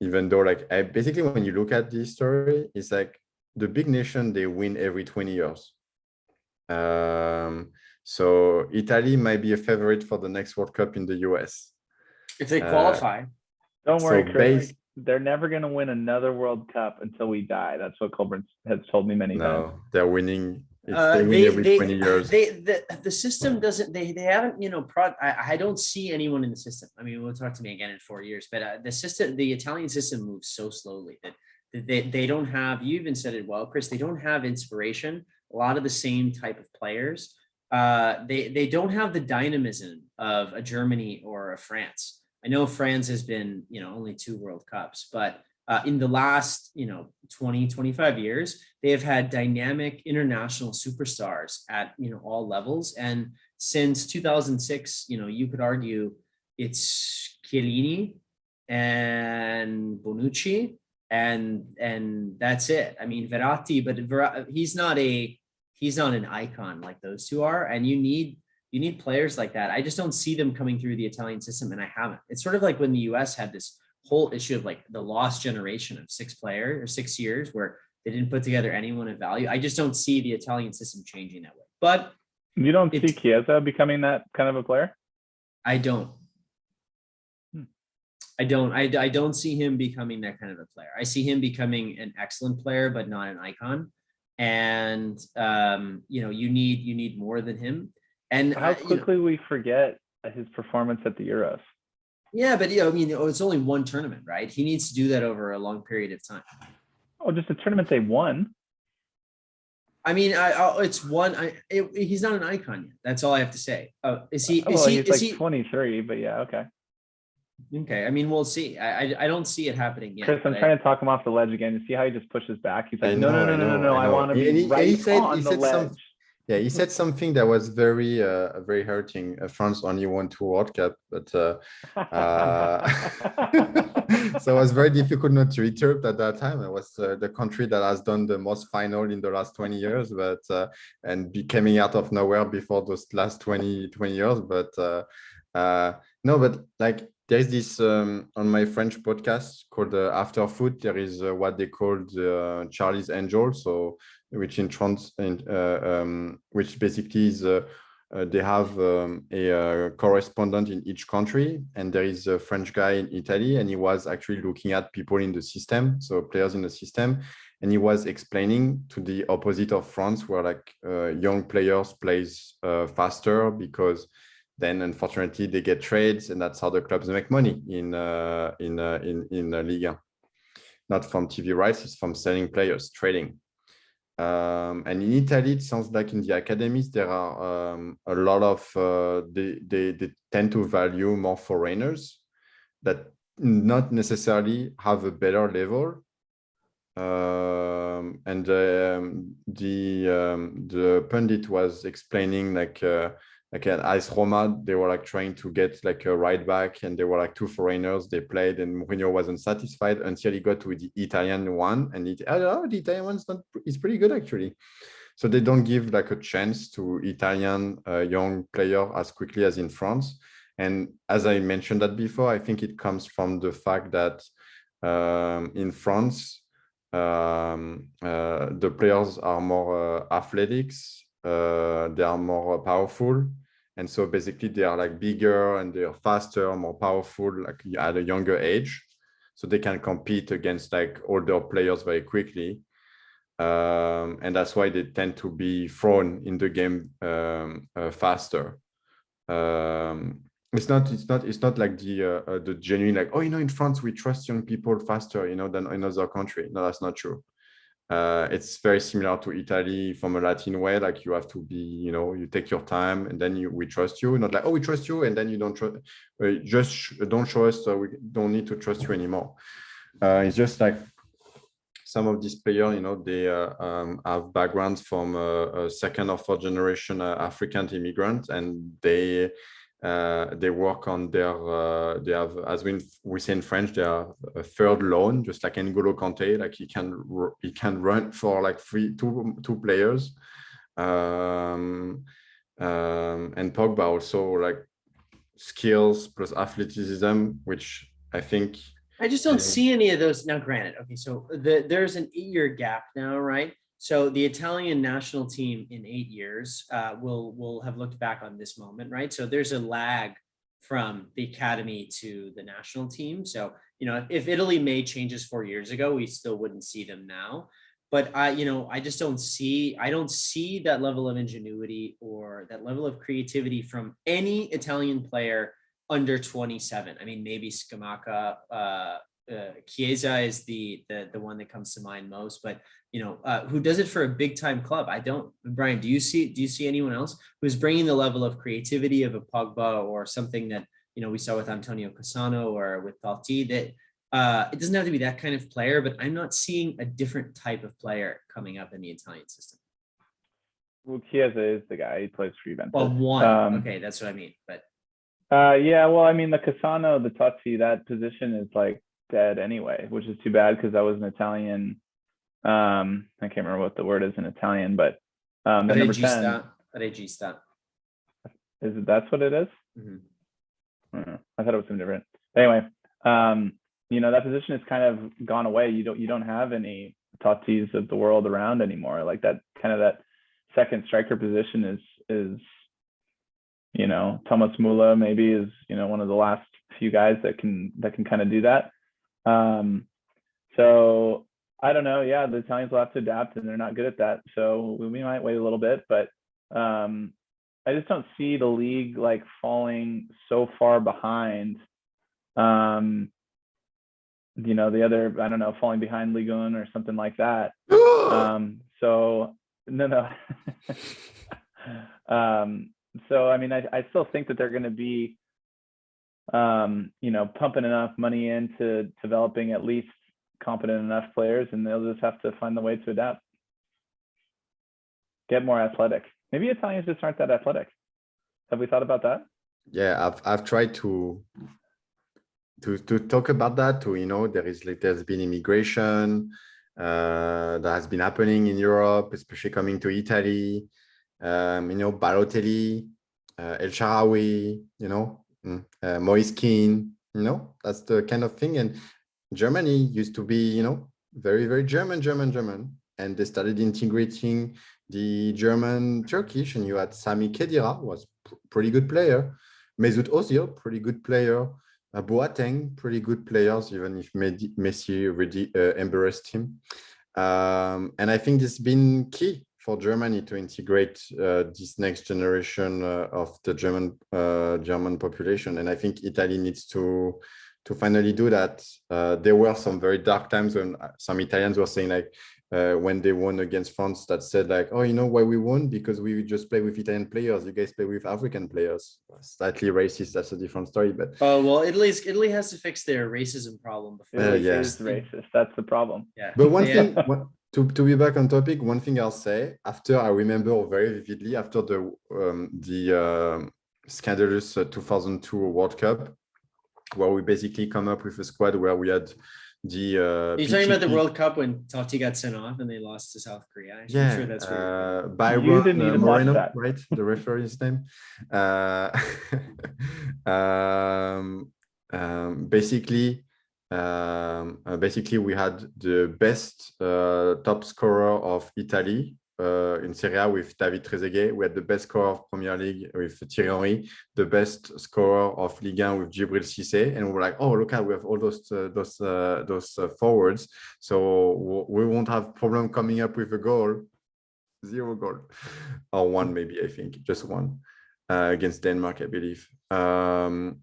Even though like basically when you look at this story, it's like the big nation, they win every 20 years. So Italy might be a favorite for the next World Cup in the US. If they qualify. Don't worry, Chris. They're never going to win another World Cup until we die. That's what Colburn has told me many times. No, they're winning. They win every 20 years. The system doesn't. They haven't. I don't see anyone in the system. I mean, we'll talk to me again in 4 years. But the system, the Italian system, moves so slowly that they don't have. You even said it well, Chris. They don't have inspiration. A lot of the same type of players. They don't have the dynamism of a Germany or a France. I know France has been, only 2 World Cups, but in the last, 20, 25 years, they have had dynamic international superstars at, all levels. And since 2006, you could argue it's Chiellini and Bonucci and that's it. I mean, Verratti, but he's not an icon like those two are. And you need players like that. I just don't see them coming through the Italian system, and I haven't. It's sort of like when the US had this whole issue of like the lost generation of 6 years where they didn't put together anyone of value. I just don't see the Italian system changing that way. But you don't see Chiesa becoming that kind of a player? I don't. I don't see him becoming that kind of a player. I see him becoming an excellent player, but not an icon. And you need more than him. And how quickly we forget his performance at the Euros. Yeah, but it's only one tournament, right? He needs to do that over a long period of time. Oh, just a tournament they won. I mean, it's one. He's not an icon yet. That's all I have to say. He's 23, but yeah, okay. Okay, I mean, we'll see. I don't see it happening yet. Chris, I'm trying to talk him off the ledge again. You see how he just pushes back? He's like, no. I want to be on the ledge. Yeah, he said something that was very, very hurting. France only won 2 World Cup, but so it was very difficult not to interrupt at that time. It was the country that has done the most final in the last 20 years, but and be coming out of nowhere before those last 20 years. But no, but like there's this on my French podcast called After Foot. There is what they call Charlie's Angel. So which which basically is they have a correspondent in each country, and there is a French guy in Italy, and he was actually looking at people in the system, so players in the system, and he was explaining to the opposite of France, where like young players plays faster because then unfortunately they get trades, and that's how the clubs make money in Liga. Not from TV rights, it's from selling players, trading. And in Italy, it sounds like in the academies, there are a lot of, they tend to value more foreigners that not necessarily have a better level. And the pundit was explaining like at AS Roma, they were like trying to get like a right back, and they were like 2 foreigners. They played, and Mourinho wasn't satisfied until he got to the Italian one, and the Italian one's it's pretty good actually. So they don't give like a chance to Italian young player as quickly as in France. And as I mentioned that before, I think it comes from the fact that in France, the players are more athletics, they are more powerful. And so basically they are like bigger and they are faster, more powerful, like at a younger age. So they can compete against like older players very quickly. And that's why they tend to be thrown in the game faster. It's not like the genuine like, oh, in France we trust young people faster, than in other country. No, that's not true. It's very similar to Italy from a Latin way. Like you have to be, you take your time and then we trust you. Not like, oh, we trust you and then you don't trust. Don't show us, so we don't need to trust you anymore. It's just like some of these players, they have backgrounds from a second or fourth generation African immigrants, and they work on their they have, as we say in French, they are a third loan, just like N'Golo Kanté, like he can run for like two players, and Pogba also like skills plus athleticism, which I think I just don't see any of those now. Granted, okay, so there's an 8-year gap now, right? So the Italian national team in 8 years will have looked back on this moment, right? So there's a lag from the academy to the national team. So, if Italy made changes 4 years ago, we still wouldn't see them now. But I just don't see that level of ingenuity or that level of creativity from any Italian player under 27. I mean, maybe Scamacca, Chiesa is the one that comes to mind most, but who does it for a big time club? I don't. Brian, do you see anyone else who's bringing the level of creativity of a Pogba or something that we saw with Antonio Cassano or with Totti? That it doesn't have to be that kind of player, but I'm not seeing a different type of player coming up in the Italian system. Well, Chiesa is the guy. He plays for Juventus. Well, one. Okay, that's what I mean. But yeah, well, I mean, the Cassano, the Totti, that position is like dead anyway, which is too bad because that was an Italian. I can't remember what the word is in Italian, but the number 10. Regista. Is it? That's what it is? Mm-hmm. I thought it was something different. Anyway, that position has kind of gone away. You don't have any Tottis of the world around anymore. Like that second striker position is Thomas Müller maybe is one of the last few guys that can kind of do that. So I don't know. Yeah, the Italians will have to adapt, and they're not good at that. So we might wait a little bit, but I just don't see the league like falling so far behind. The other, I don't know, falling behind Ligue 1 or something like that. So no. So I mean, I still think that they're going to be, pumping enough money into developing at least competent enough players, and they'll just have to find the way to adapt, get more athletic. Maybe Italians just aren't that athletic. Have we thought about that? Yeah, I've tried to talk about that. There's been immigration that has been happening in Europe, especially coming to Italy. Balotelli, El Shaarawy, Moise Kean, that's the kind of thing. And Germany used to be, very, very German. And they started integrating the German Turkish, and you had Sami Khedira, was pretty good player. Mesut Ozil, pretty good player. Boateng, pretty good players, even if Messi already embarrassed him. And I think this has been key for Germany to integrate this next generation of the German population. And I think Italy needs to finally do that. There were some very dark times when some Italians were saying like, when they won against France, that said like, oh, why we won? Because we just play with Italian players. You guys play with African players. Slightly racist. That's a different story. But well, Italy has to fix their racism problem before. Italy is racist. That's the problem. Yeah. But one thing, to be back on topic, one thing I'll say, after I remember very vividly after the scandalous 2002 World Cup, where we basically come up with a squad where we had You're talking about the World Cup when Totti got sent off and they lost to South Korea. I'm sure that's where you're Byron You didn't even watch Moreno, that. right? The referee's name. Basically, we had the best top scorer of Italy in Serie A with David Trezeguet. We had the best scorer of Premier League with Thierry Henry, the best scorer of Ligue 1 with Djibril Cissé, and we were like, oh, look at, we have all those forwards, so we won't have problem coming up with a goal. 0 goal or 1, maybe, I think just 1 against Denmark, I believe.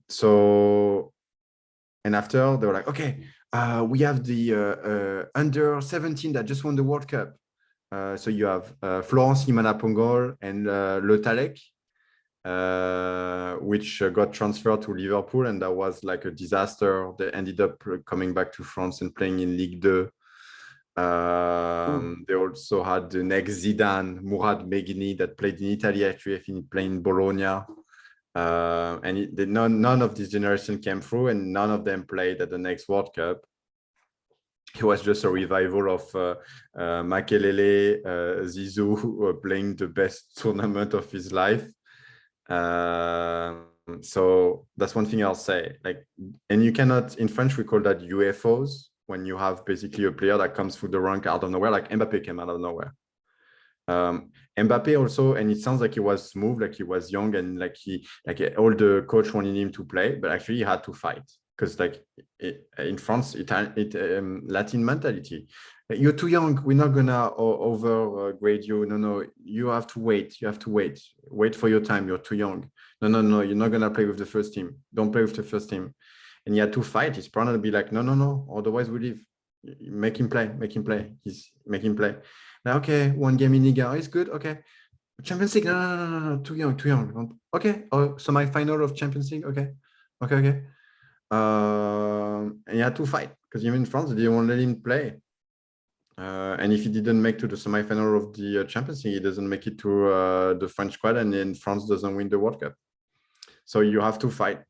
So, and after they were like, okay, we have the under 17 that just won the World Cup. So you have Florence Imana-Pongol and Le Talek, which got transferred to Liverpool, and that was like a disaster. They ended up coming back to France and playing in Ligue 2. They also had the next Zidane, Mourad Meghini, that played in Italy, actually, I think playing in Bologna. And none of this generation came through, and none of them played at the next World Cup. It was just a revival of Makelele, Zizou playing the best tournament of his life. So that's one thing I'll say. Like, and you cannot, in French, we call that UFOs, when you have basically a player that comes through the rank out of nowhere, like Mbappe came out of nowhere. Mbappe also, and it sounds like he was smooth, like he was young, and like all the coach wanted him to play, but actually he had to fight. Because like in France, Latin mentality, you're too young, we're not gonna overgrade you. No, you have to wait. Wait for your time. You're too young. No, you're not gonna play with the first team. Don't play with the first team. And he had to fight. His partner to be like, no, otherwise we leave. Make him play. He's making him play. Now, okay, 1 game in Liga is good. Okay, Champions League. No, too young. Okay, semi-final of Champions League. Okay. And he had to fight, because even in France, they didn't want to let him play. And if he didn't make to the semi-final of the Champions League, he doesn't make it to the French squad, and then France doesn't win the World Cup. So you have to fight.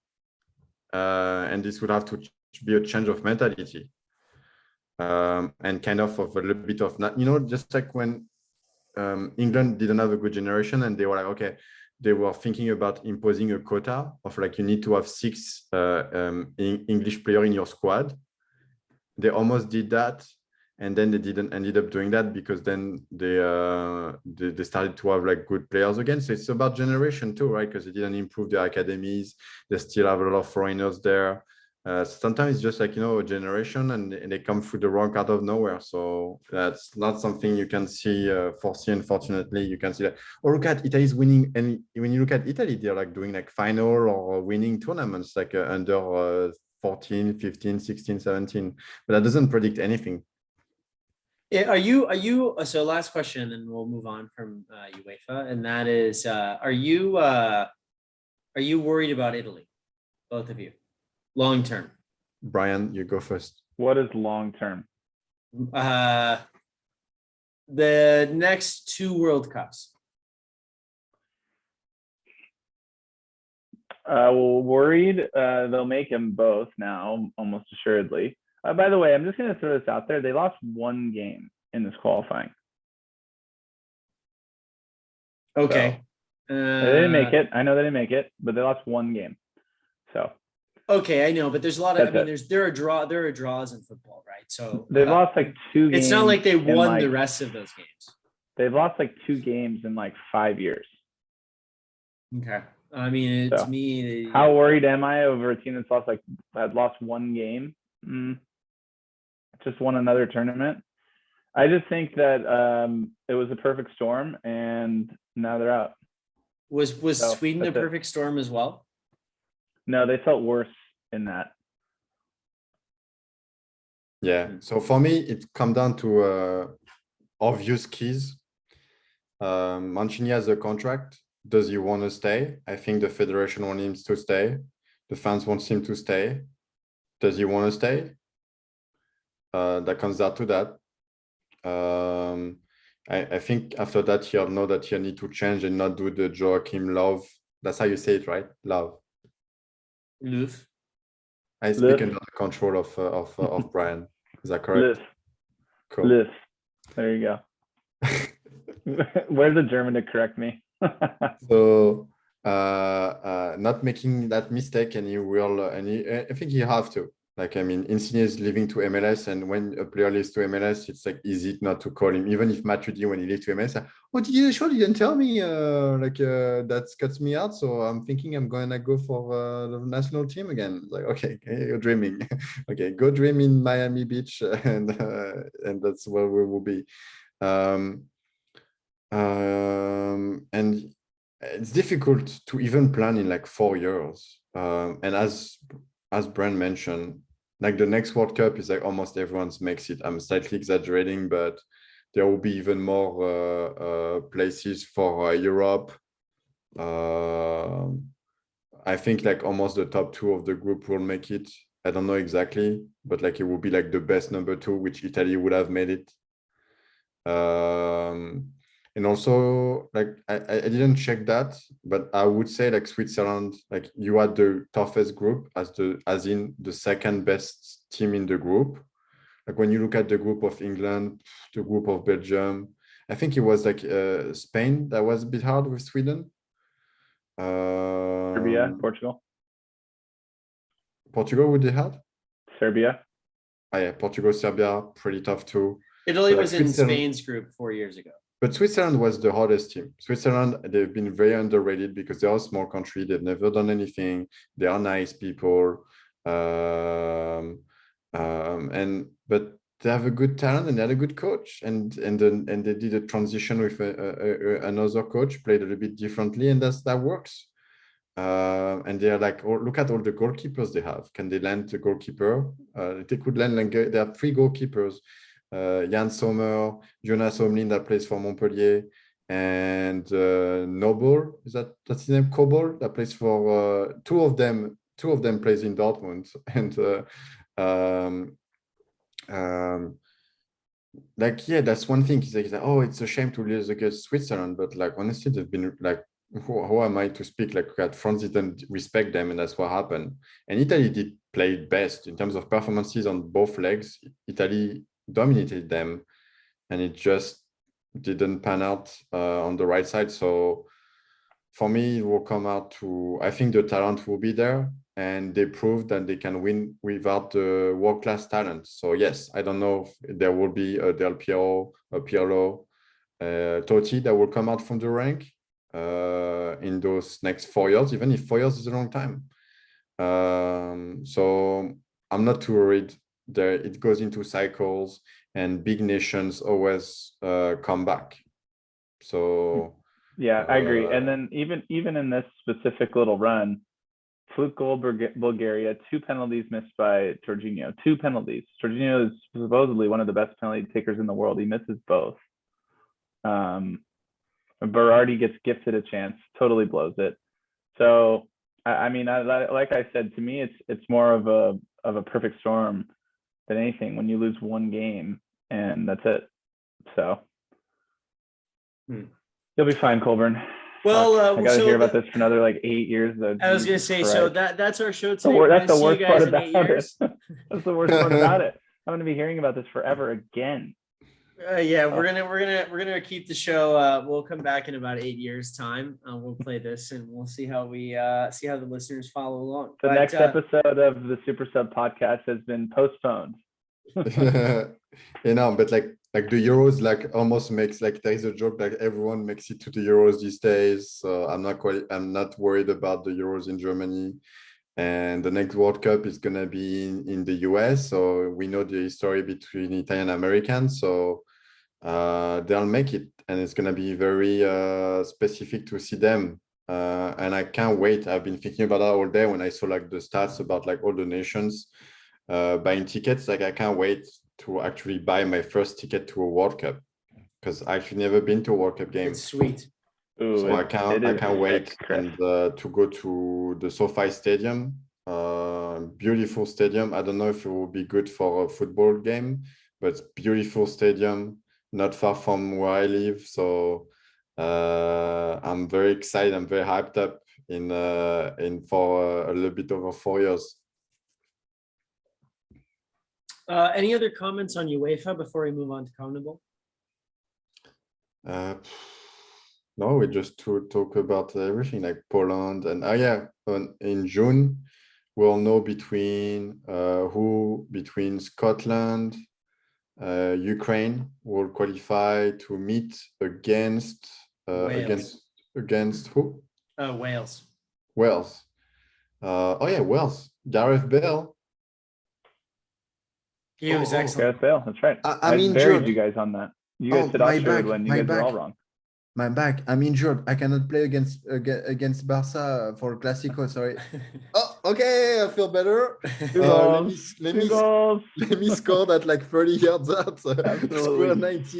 And this would have to be a change of mentality. And kind of a little bit of, just like when England didn't have a good generation, and they were like, okay, they were thinking about imposing a quota of like, you need to have 6 English players in your squad. They almost did that, and then they didn't ended up doing that, because then they started to have like good players again. So it's about generation too, right? Because they didn't improve their academies. They still have a lot of foreigners there. Sometimes it's just like, a generation, and they come through the rank out of nowhere. So that's not something you can foresee. Unfortunately, you can see that. Or look at Italy's winning, and when you look at Italy, they're like doing like final or winning tournaments, like under 14, 15, 16, 17. But that doesn't predict anything. Are you? So last question, and we'll move on from UEFA, and that is, are you worried about Italy, both of you? Long term. Brian, you go first. What is long term? The next 2 World Cups. Well, worried. They'll make them both now, almost assuredly. By the way, I'm just going to throw this out there. They lost 1 game in this qualifying. Okay. So, they didn't make it. I know they didn't make it, but they lost 1 game. So. Okay, I know, but there's a lot of. There are draws in football, right? So they've lost like 2 games. It's not like they won the rest of those games. They've lost like 2 games in like 5 years. Okay, I mean, to me, how worried am I over a team that's had lost 1 game? Just won another tournament. I just think that it was a perfect storm, and now they're out. Was Sweden a perfect storm as well? No, they felt worse in that. Yeah. So for me, it comes down to obvious keys. Mancini has a contract. Does he want to stay? I think the federation wants him to stay. The fans want him to stay. Does he want to stay? That comes down to that. I think after that, he'll know that he'll need to change and not do the Joachim Löw. That's how you say it, right? Löw. I speak under the control of Brian. Is that correct? Cool. List. There you go. Where's the German to correct me? So not making that mistake, and I think you have to. Like, I mean, Insigne is leaving to MLS, and when a player leaves to MLS, it's like easy not to call him. Even if Matuidi, when he leaves to MLS, oh, you didn't tell me? That cuts me out. So I'm thinking I'm gonna go for the national team again. It's like, okay, you're dreaming. Okay, go dream in Miami Beach, and that's where we will be. And it's difficult to even plan in like 4 years. And as Brent mentioned, like the next World Cup is like almost everyone's makes it. I'm slightly exaggerating, but there will be even more places for Europe. I think like almost the top 2 of the group will make it. I don't know exactly, but like it will be like the best number 2, which Italy would have made it. And also, like I didn't check that, but I would say like Switzerland, like you had the toughest group as in the second best team in the group. Like when you look at the group of England, the group of Belgium, I think it was like Spain that was a bit hard with Sweden. Serbia, Portugal. Portugal would they had? Serbia. Oh, yeah, Portugal, Serbia, pretty tough too. Italy Like was in Spain's group 4 years ago. But Switzerland was the hardest team. Switzerland, they've been very underrated because they are a small country. They've never done anything. They are nice people. But they have a good talent and they had a good coach. And they did a transition with another coach, played a little bit differently, and that works. And they're like, oh, look at all the goalkeepers they have. Can they land the goalkeeper? They could land like they have 3 goalkeepers. Jan Sommer, Jonas Omlin that plays for Montpellier, and Noble, that's his name, Kobol, that plays for two of them plays in Dortmund. And like, yeah, that's one thing. He's like, oh, it's a shame to lose against Switzerland, but like honestly, they've been like, who am I to speak? Like, France didn't respect them, and that's what happened. And Italy did play best in terms of performances on both legs. Italy dominated them, and it just didn't pan out on the right side. So for me, it will come out to, I think the talent will be there, and they proved that they can win without the world-class talent. So yes, I don't know if there will be a Del Piero, a Pirlo, Totti that will come out from the rank in those next 4 years, even if 4 years is a long time. So I'm not too worried. There, it goes into cycles, and big nations always come back. So yeah, I agree. And then even in this specific little run, fluke goal Bulgaria, 2 penalties missed by Jorginho. 2 penalties. Jorginho is supposedly one of the best penalty takers in the world. He misses both. Berardi gets gifted a chance, totally blows it. So I mean, like I said, to me, it's more of a perfect storm than anything when you lose 1 game and that's it. So you'll be fine, Colburn. Well, I gotta hear about this for another like 8 years. Though. I was gonna say, so that's our show today. That's the worst part about it. That's the worst part about it. I'm gonna be hearing about this forever again. Yeah, we're gonna keep the show. We'll come back in about 8 years' time. We'll play this and we'll see how the listeners follow along. The next episode of the SuperSub podcast has been postponed. But like the Euros, like almost makes, like there is a joke like everyone makes it to the Euros these days. So I'm not worried about the Euros in Germany. And the next World Cup is gonna be in the US. So we know the history between Italian Americans. So they'll make it, and it's gonna be very specific to see them. And I can't wait. I've been thinking about that all day when I saw like the stats about like all the nations buying tickets. Like I can't wait to actually buy my first ticket to a World Cup, because I've actually never been to a World Cup game. It's sweet. Ooh, so I can't wait and to go to the SoFi Stadium. Beautiful stadium. I don't know if it will be good for a football game, but beautiful stadium, not far from where I live. So I'm very excited. I'm very hyped up in for a little bit over 4 years. Any other comments on UEFA before we move on to CONMEBOL? No, we just to talk about everything like Poland and in June we'll know between between Scotland, Ukraine will qualify to meet against against who? Wales. Wales. Wales. Gareth Bale. He was excellent. Gareth Bale, that's right. I'm I injured. buried you guys on that. You guys said Oxford when you guys were all wrong. My back. I'm injured. I cannot play against Barca for Clásico. Sorry. Oh, okay. I feel better. Let me score that like 30 yards out. Square 90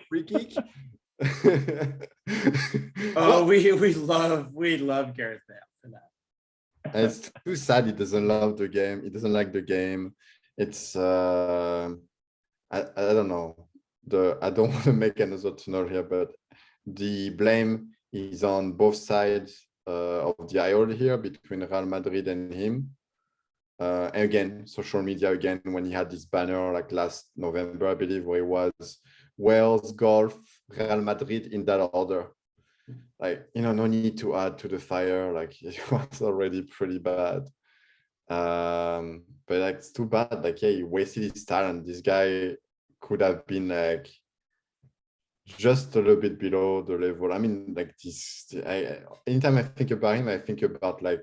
free kick. We love Gareth Bale for that. It's too sad he doesn't love the game. He doesn't like the game. It's I don't know. I don't want to make another tunnel here, but the blame is on both sides of the aisle here between Real Madrid and him. And again, social media again, when he had this banner like last November, I believe, where it was Wales, golf, Real Madrid in that order. Like, no need to add to the fire. Like, it was already pretty bad. But like, it's too bad. Like, he wasted his talent. This guy could have been like just a little bit below the level. I mean, like this. Anytime I think about him, I think about like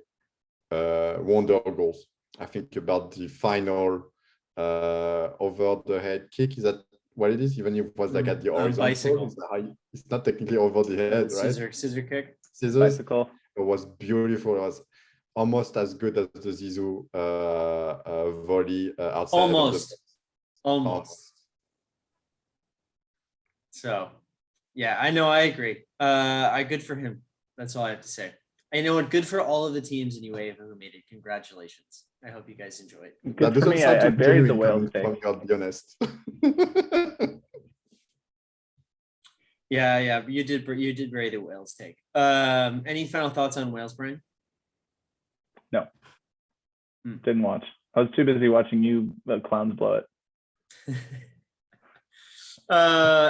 wonder goals. I think about the final over the head kick. Is that what it is? Even if it was like at the horizontal, it's not technically over the head, right? Scissor kick. Scissors. Bicycle. It was beautiful. It was almost as good as the Zizou volley outside. Almost. So, yeah, I know. I agree. Good for him. That's all I have to say. I know what. Good for all of the teams in UEFA who made it. Congratulations. I hope you guys enjoy it. Good for me. I buried the Wales take. I'll be honest. Yeah. You did bury the Wales take. Any final thoughts on Wales, Brian? No. Didn't watch. I was too busy watching you clowns blow it.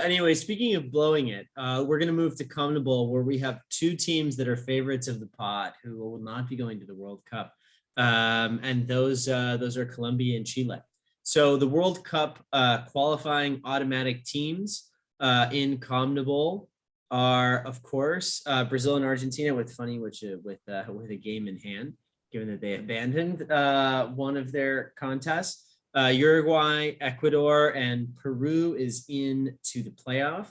Anyway, speaking of blowing it, we're going to move to CONMEBOL, where we have two teams that are favorites of the pod who will not be going to the World Cup. And those are Colombia and Chile. So the World Cup qualifying automatic teams in CONMEBOL are, of course, Brazil and Argentina with a game in hand, given that they abandoned one of their contests. Uruguay, Ecuador, and Peru is into the playoff.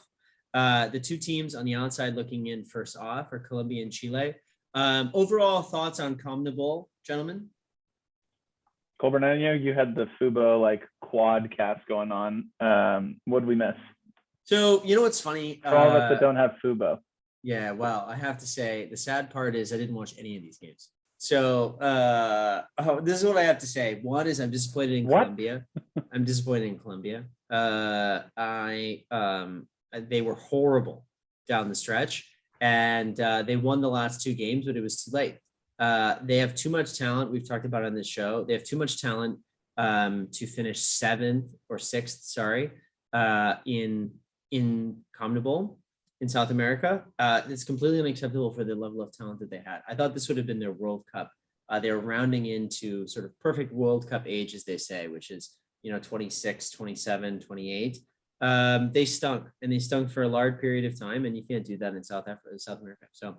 The two teams on the outside looking in first off are Colombia and Chile. Overall thoughts on CONMEBOL, gentlemen? Colbert, I know you had the Fubo like quad cast going on. What did we miss? So, what's funny? For all of us that don't have Fubo. Yeah, well, I have to say the sad part is I didn't watch any of these games. So this is what I have to say. One is I'm disappointed in Colombia. I'm disappointed in Colombia. They were horrible down the stretch, and they won the last two games, but it was too late. They have too much talent. We've talked about it on this show. They have too much talent to finish seventh or sixth, in CONMEBOL in South America. It's completely unacceptable for the level of talent that they had. I thought this would have been their World Cup. They were rounding into sort of perfect World Cup age, as they say, which is, 26, 27, 28. They stunk, and they stunk for a large period of time, and you can't do that in South America. So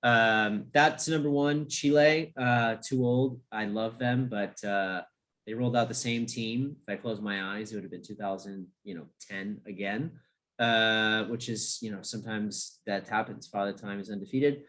that's number one. Chile, too old. I love them, but they rolled out the same team. If I close my eyes, it would have been 2010 again. Which is, sometimes that happens. Father Time is undefeated.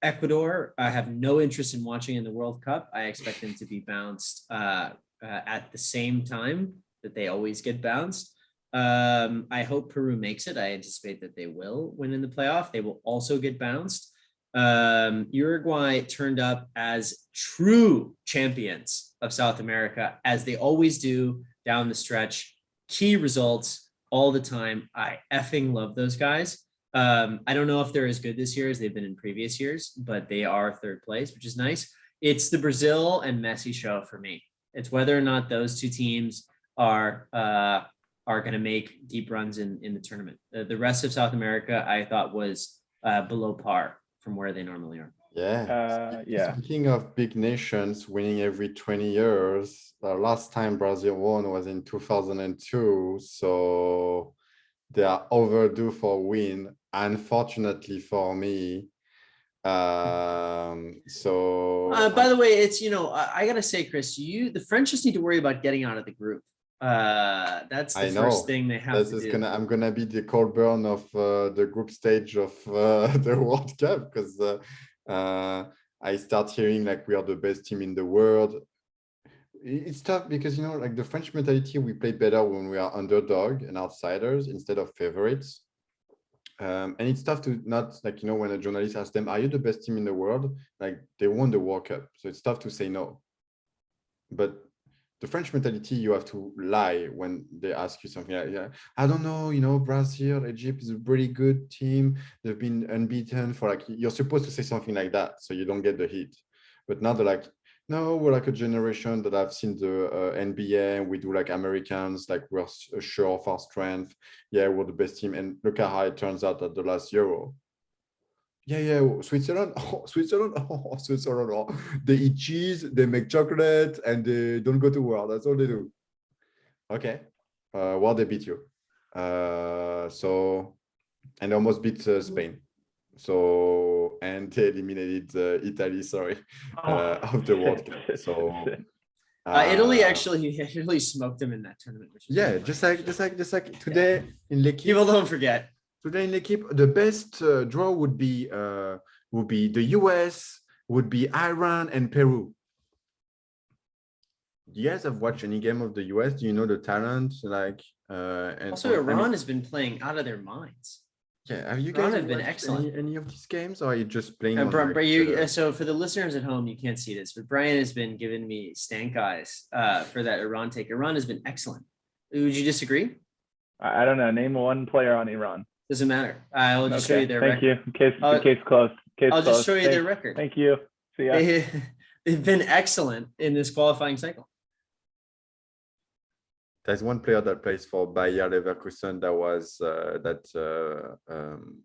Ecuador, I have no interest in watching in the World Cup. I expect them to be bounced at the same time that they always get bounced. I hope Peru makes it. I anticipate that they will win in the playoff. They will also get bounced. Uruguay turned up as true champions of South America, as they always do down the stretch. Key results all the time. I effing love those guys. I don't know if they're as good this year as they've been in previous years, but they are third place, which is nice. It's the Brazil and Messi show for me. It's whether or not those two teams are going to make deep runs in the tournament. The rest of South America, I thought, was below par from where they normally are. Yeah. Speaking of big nations winning every 20 years, the last time Brazil won was in 2002. So they are overdue for a win, unfortunately for me. So by the way, it's, I gotta say, Chris, the French just need to worry about getting out of the group. That's the first thing they have to do. I'm gonna be the Colburn of the group stage of the World Cup, because I start hearing like we are the best team in the world. It's tough because, like the French mentality, we play better when we are underdog and outsiders instead of favorites. And it's tough to not, like, when a journalist asks them, are you the best team in the world? Like, they won the World Cup. So it's tough to say no. But the French mentality, you have to lie when they ask you something like, yeah, I don't know, Brazil, Egypt is a pretty good team. They've been unbeaten for like, you're supposed to say something like that so you don't get the hit. But now they're like, no, we're like a generation that I've seen the NBA, and we do like Americans, like we're sure of our strength. Yeah, we're the best team. And look at how it turns out at the last Euro. Yeah, Switzerland. Oh, Switzerland. Oh, Switzerland. Oh. They eat cheese, they make chocolate, and they don't go to war. That's all they do. Okay. Well, they beat you. So, and they almost beat Spain. So, and they eliminated Italy, of the World Cup. So, Italy smoked them in that tournament. Which is yeah, just like today in L'Equipe. People don't forget. Today in L'Equipe, the best draw would be the US, would be Iran and Peru. Do you guys have watched any game of the US? Do you know the talent? And also, Iran has been playing out of their minds. Yeah, have you Iran guys have been excellent? Any of these games, or are you just playing? So for the listeners at home, you can't see this, but Brian has been giving me stank eyes for that Iran take. Iran has been excellent. Would you disagree? I don't know. Name one player on Iran. Doesn't matter. I'll just show you their record. Thank you. Case closed. I'll just show you their record. Thank you. See ya. They've been excellent in this qualifying cycle. There's one player that plays for Bayer Leverkusen that was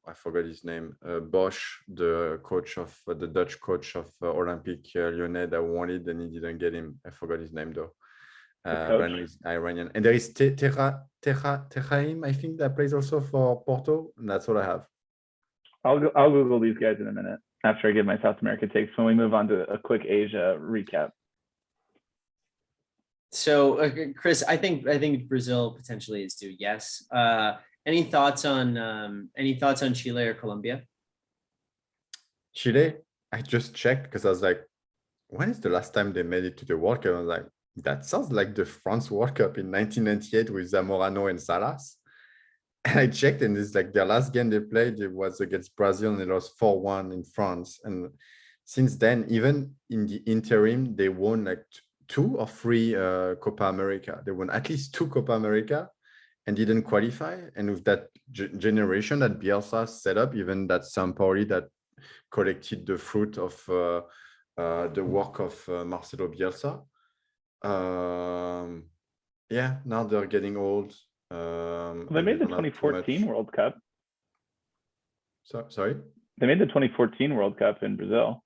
I forgot his name. Bosch, the Dutch coach of Olympique Lyonnais, that wanted, and he didn't get him. I forgot his name though. He's Iranian, and there is Techaim, I think, that plays also for Porto. And that's all I have. I'll Google these guys in a minute after I give my South America takes when we move on to a quick Asia recap. So, Chris, I think Brazil potentially is due. Yes. Any thoughts on Chile or Colombia? Chile, I just checked because I was like, when is the last time they made it to the World Cup? I was like, that sounds like the France World Cup in 1998 with Zamorano and Salas. And I checked, and it's like their last game they played, it was against Brazil, and it was 4-1 in France. And since then, even in the interim, they won like 2 or 3 Copa America. They won at least 2 Copa America and didn't qualify. And with that generation that Bielsa set up, even that Sampaoli that collected the fruit of the work of Marcelo Bielsa. Now they're getting old. They made the 2014 World Cup. Sorry? They made the 2014 World Cup in Brazil.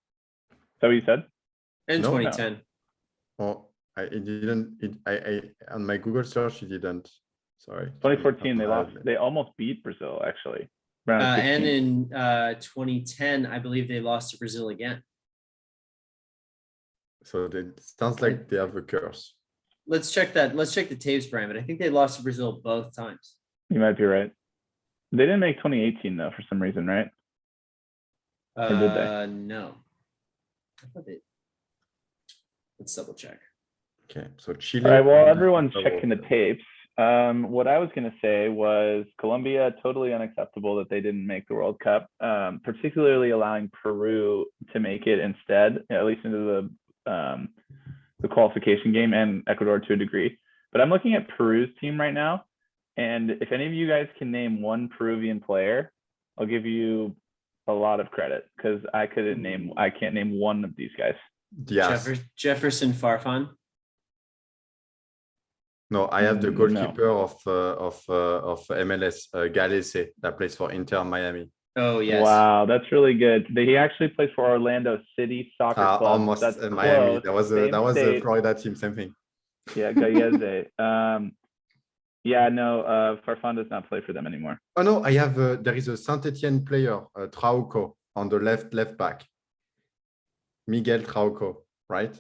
Is that what you said? In 2010. Oh, it didn't. I on my Google search, it didn't. Sorry. 2014, they lost. They almost beat Brazil, actually. And in 2010, I believe they lost to Brazil again. So it sounds like they have a curse. Let's check that. Let's check the tapes, Brian. But I think they lost to Brazil both times. You might be right. They didn't make 2018 though, for some reason, right? Or did they? No. I thought they. Let's double check. Okay, so Chile. All right, while everyone's checking the tapes, what I was going to say was Colombia, totally unacceptable that they didn't make the World Cup, particularly allowing Peru to make it instead, at least into the qualification game, and Ecuador to a degree. But I'm looking at Peru's team right now, and if any of you guys can name one Peruvian player, I'll give you a lot of credit, because I can't name one of these guys. Yes. Jefferson Farfan. No, I have the No. goalkeeper of MLS, Galese, that plays for Inter Miami. Oh, yes. Wow, that's really good. He actually plays for Orlando City Soccer Club. Almost That's Miami. close. That was the State. Florida team, same thing. Yeah, Gallese. Yeah, no, Farfan does not play for them anymore. Oh no, I have there is a Saint-Etienne player, Trauco, on the left back. Miguel Trauco, right?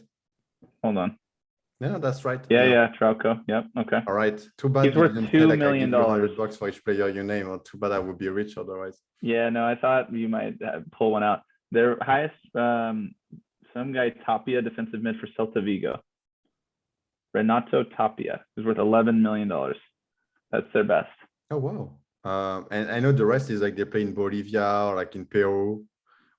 Hold on. Yeah, that's right. Yeah, Trauco. Yep. Okay. All right. Too bad He's you worth didn't say $2 like I million. give you $100 for each player you name, or too bad I would be rich otherwise. Yeah, no, I thought you might pull one out. Their highest, some guy Tapia, defensive mid for Celta Vigo. Renato Tapia is worth $11 million. That's their best. Oh wow. And I know the rest is like they play in Bolivia or like in Peru.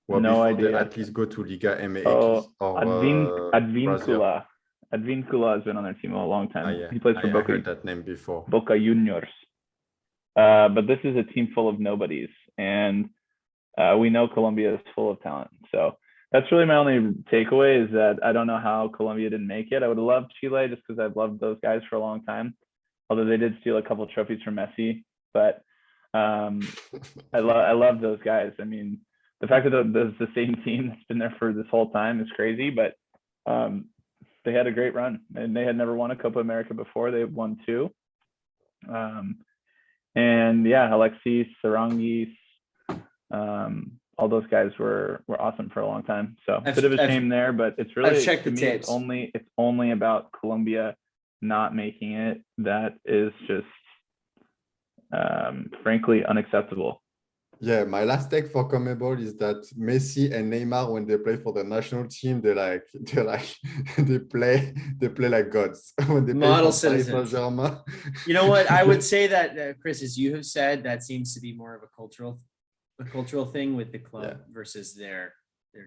Well, No before idea. they at least go to Liga MX Oh, or Brazil. Advíncula. Advíncula has been on their team a long time. Yeah. He plays for I Boca, heard that name before. Boca Juniors. But this is a team full of nobodies, and we know Colombia is full of talent. So that's really my only takeaway, is that I don't know how Colombia didn't make it. I would love Chile just because I've loved those guys for a long time, although they did steal a couple of trophies from Messi. But I love those guys. I mean, the fact that there's the same team that's been there for this whole time is crazy, but they had a great run, and they had never won a Copa America before. They won 2. And yeah, Alexis, Sarangis, all those guys were awesome for a long time. So a bit of a shame there, but it's really, I've checked the tapes. It's only about Colombia not making it. That is just frankly unacceptable. Yeah, my last take for CONMEBOL is that Messi and Neymar, when they play for the national team, they play like gods. When they Model play for Paris citizens. Saint-Germain. You know what? I would say that, Chris, as you have said, that seems to be more of a cultural thing with the club versus their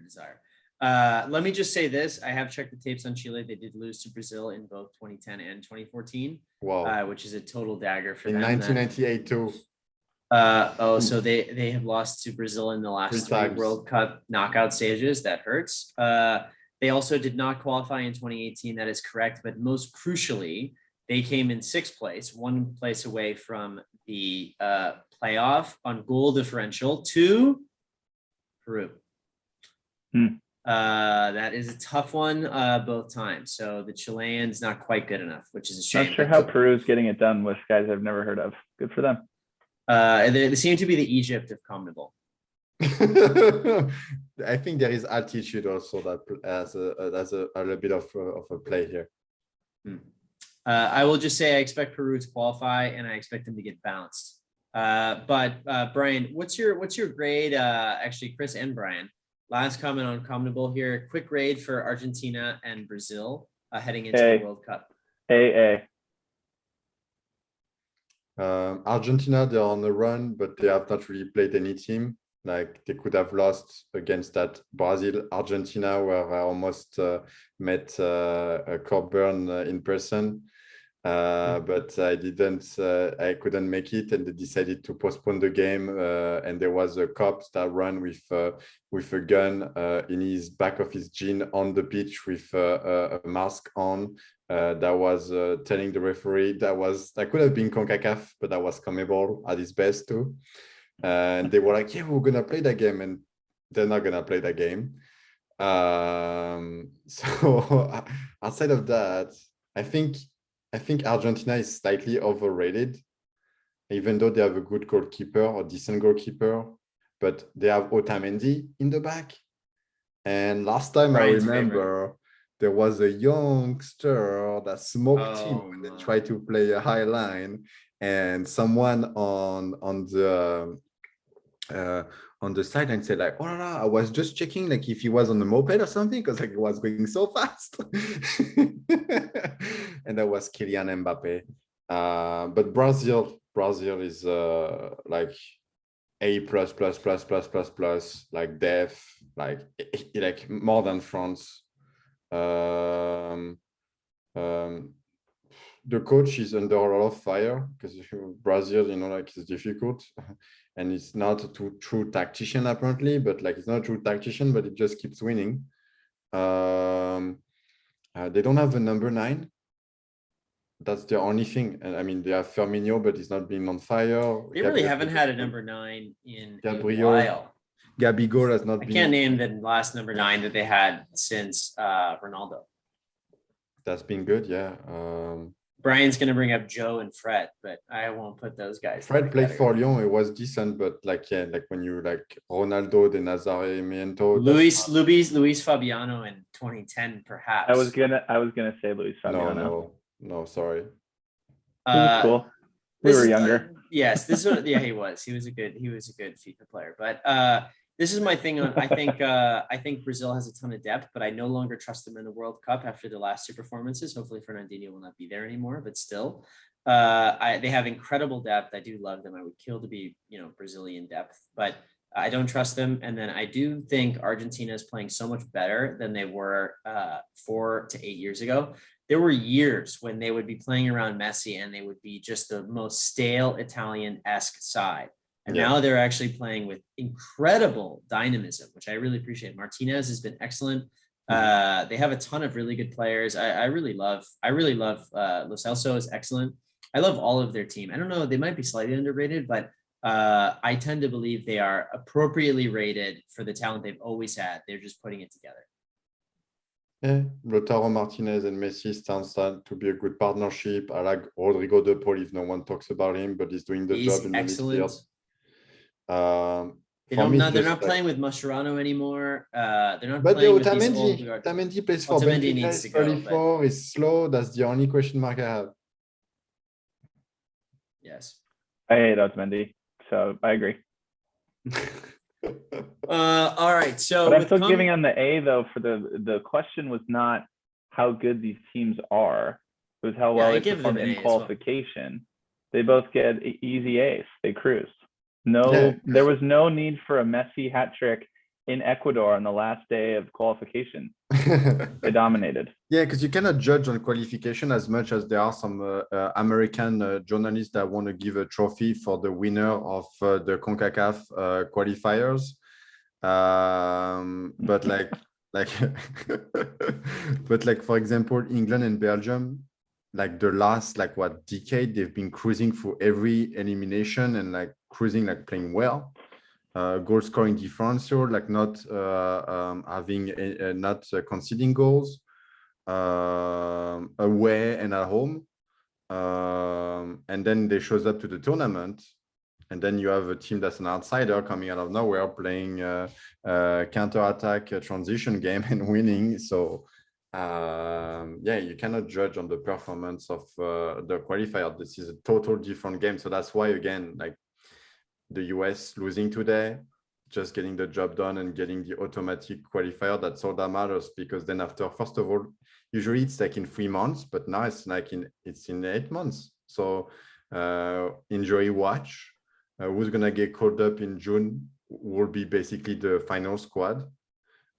desire. Let me just say this. I have checked the tapes on Chile. They did lose to Brazil in both 2010 and 2014, which is a total dagger for them. In 1998 too. So they have lost to Brazil in the last 3 World Cup knockout stages. That hurts. They also did not qualify in 2018. That is correct. But most crucially, they came in 6th place, 1 place away from the playoff on goal differential to Peru. That is a tough one both times. So the Chileans not quite good enough, which is a shame. Not sure how Peru's getting it done with guys I've never heard of. Good for them. They seem to be the Egypt of CONMEBOL. I think there is altitude also that as a little bit of a play here. I will just say I expect Peru to qualify, and I expect them to get bounced. But Brian, what's your grade? Actually, Chris and Brian, last comment on CONMEBOL here. Quick grade for Argentina and Brazil heading into the World Cup. AA. Argentina, they're on the run, but they have not really played any team. Like they could have lost against that Brazil, Argentina, where I almost met Coburn in person. But I didn't. I couldn't make it, and they decided to postpone the game. And there was a cop that ran with a gun in his back of his jean on the pitch with a mask on. That was telling the referee that could have been CONCACAF, but that was CONMEBOL at its best too. And they were like, "Yeah, we're gonna play that game," and they're not gonna play that game. So outside of that, I think Argentina is slightly overrated, even though they have a good goalkeeper or decent goalkeeper, but they have Otamendi in the back. And last time Brian's I remember, there was a youngster that smoked him when they tried to play a high line, and someone on the sideline said like, "Oh no, I was just checking like if he was on the moped or something, because like it was going so fast." And that was Kylian Mbappe. But Brazil is like A++++++, like def, like more than France. The coach is under a lot of fire because Brazil, like it's difficult, and it's not a true tactician apparently. But like it's not a true tactician, but it just keeps winning. They don't have a number 9. that's the only thing. And I mean, they have Firmino, but he's not being on fire. They really haven't had a number 9 in a Gabriel. while. Gabigol has not I been. can't name the last number 9 that they had since Ronaldo. That's been good, yeah. Brian's going to bring up Joe and Fred, but I won't put those guys. Fred played for Lyon. It was decent, but like, yeah, like when you like Ronaldo, De Nazaré, Luis Fabiano in 2010, perhaps. I was gonna say Luis Fabiano. No, sorry. He was cool. We were younger. Yes, this is what. Yeah, he was. He was a good FIFA player. But this is my thing on. I think Brazil has a ton of depth, but I no longer trust them in the World Cup after the last two performances. Hopefully, Fernandinho will not be there anymore, but still, they have incredible depth. I do love them. I would kill to be, Brazilian depth, but I don't trust them. And then I do think Argentina is playing so much better than they were 4 to 8 years ago. There were years when they would be playing around Messi and they would be just the most stale Italian-esque side. And now they're actually playing with incredible dynamism, which I really appreciate. Martinez has been excellent. They have a ton of really good players. I really love Lo Celso is excellent. I love all of their team. I don't know, they might be slightly underrated, but I tend to believe they are appropriately rated for the talent they've always had. They're just putting it together. Yeah, Lautaro Martinez and Messi stands to be a good partnership. I like Rodrigo De Paul, if no one talks about him, but he's doing the job in the midfield. They're not playing with Mascherano anymore. They're not but playing with Otamendi plays for Benfica. He's 34. He's slow. That's the only question mark I have. Yes. I hate Otamendi, so I agree. All right. So, but I'm still giving him the A though. For the question was not how good these teams are; it was how well they performed in qualification. They both get easy A's. They cruised. There was no need for a Messi hat trick in Ecuador on the last day of qualification. They dominated. Yeah, because you cannot judge on qualification as much as there are some American journalists that want to give a trophy for the winner of the CONCACAF qualifiers. But like for example, England and Belgium, like the last decade, they've been cruising through every elimination and playing well. Goal scoring differential, not conceding goals away and at home, and then they shows up to the tournament, and then you have a team that's an outsider coming out of nowhere playing counter-attack transition game and winning. So you cannot judge on the performance of the qualifier. This is a total different game. So that's why, again, the US losing today, just getting the job done and getting the automatic qualifier, that's all that matters, because then after, first of all, usually it's in 3 months, but now it's in 8 months. So enjoy, watch. Who's gonna get called up in June will be basically the final squad.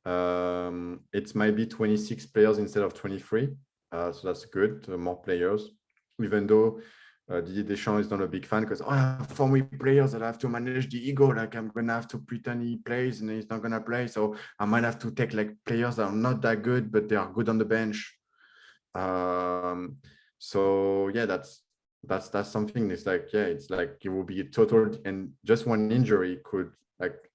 It might be 26 players instead of 23. So that's good, more players, even though Didier Deschamps is not a big fan because I have 4 players that I have to manage the ego. I'm gonna have to pretend he plays and he's not gonna play. So I might have to take players that are not that good, but they are good on the bench. So yeah, that's something. It's it will be a total, and just one injury could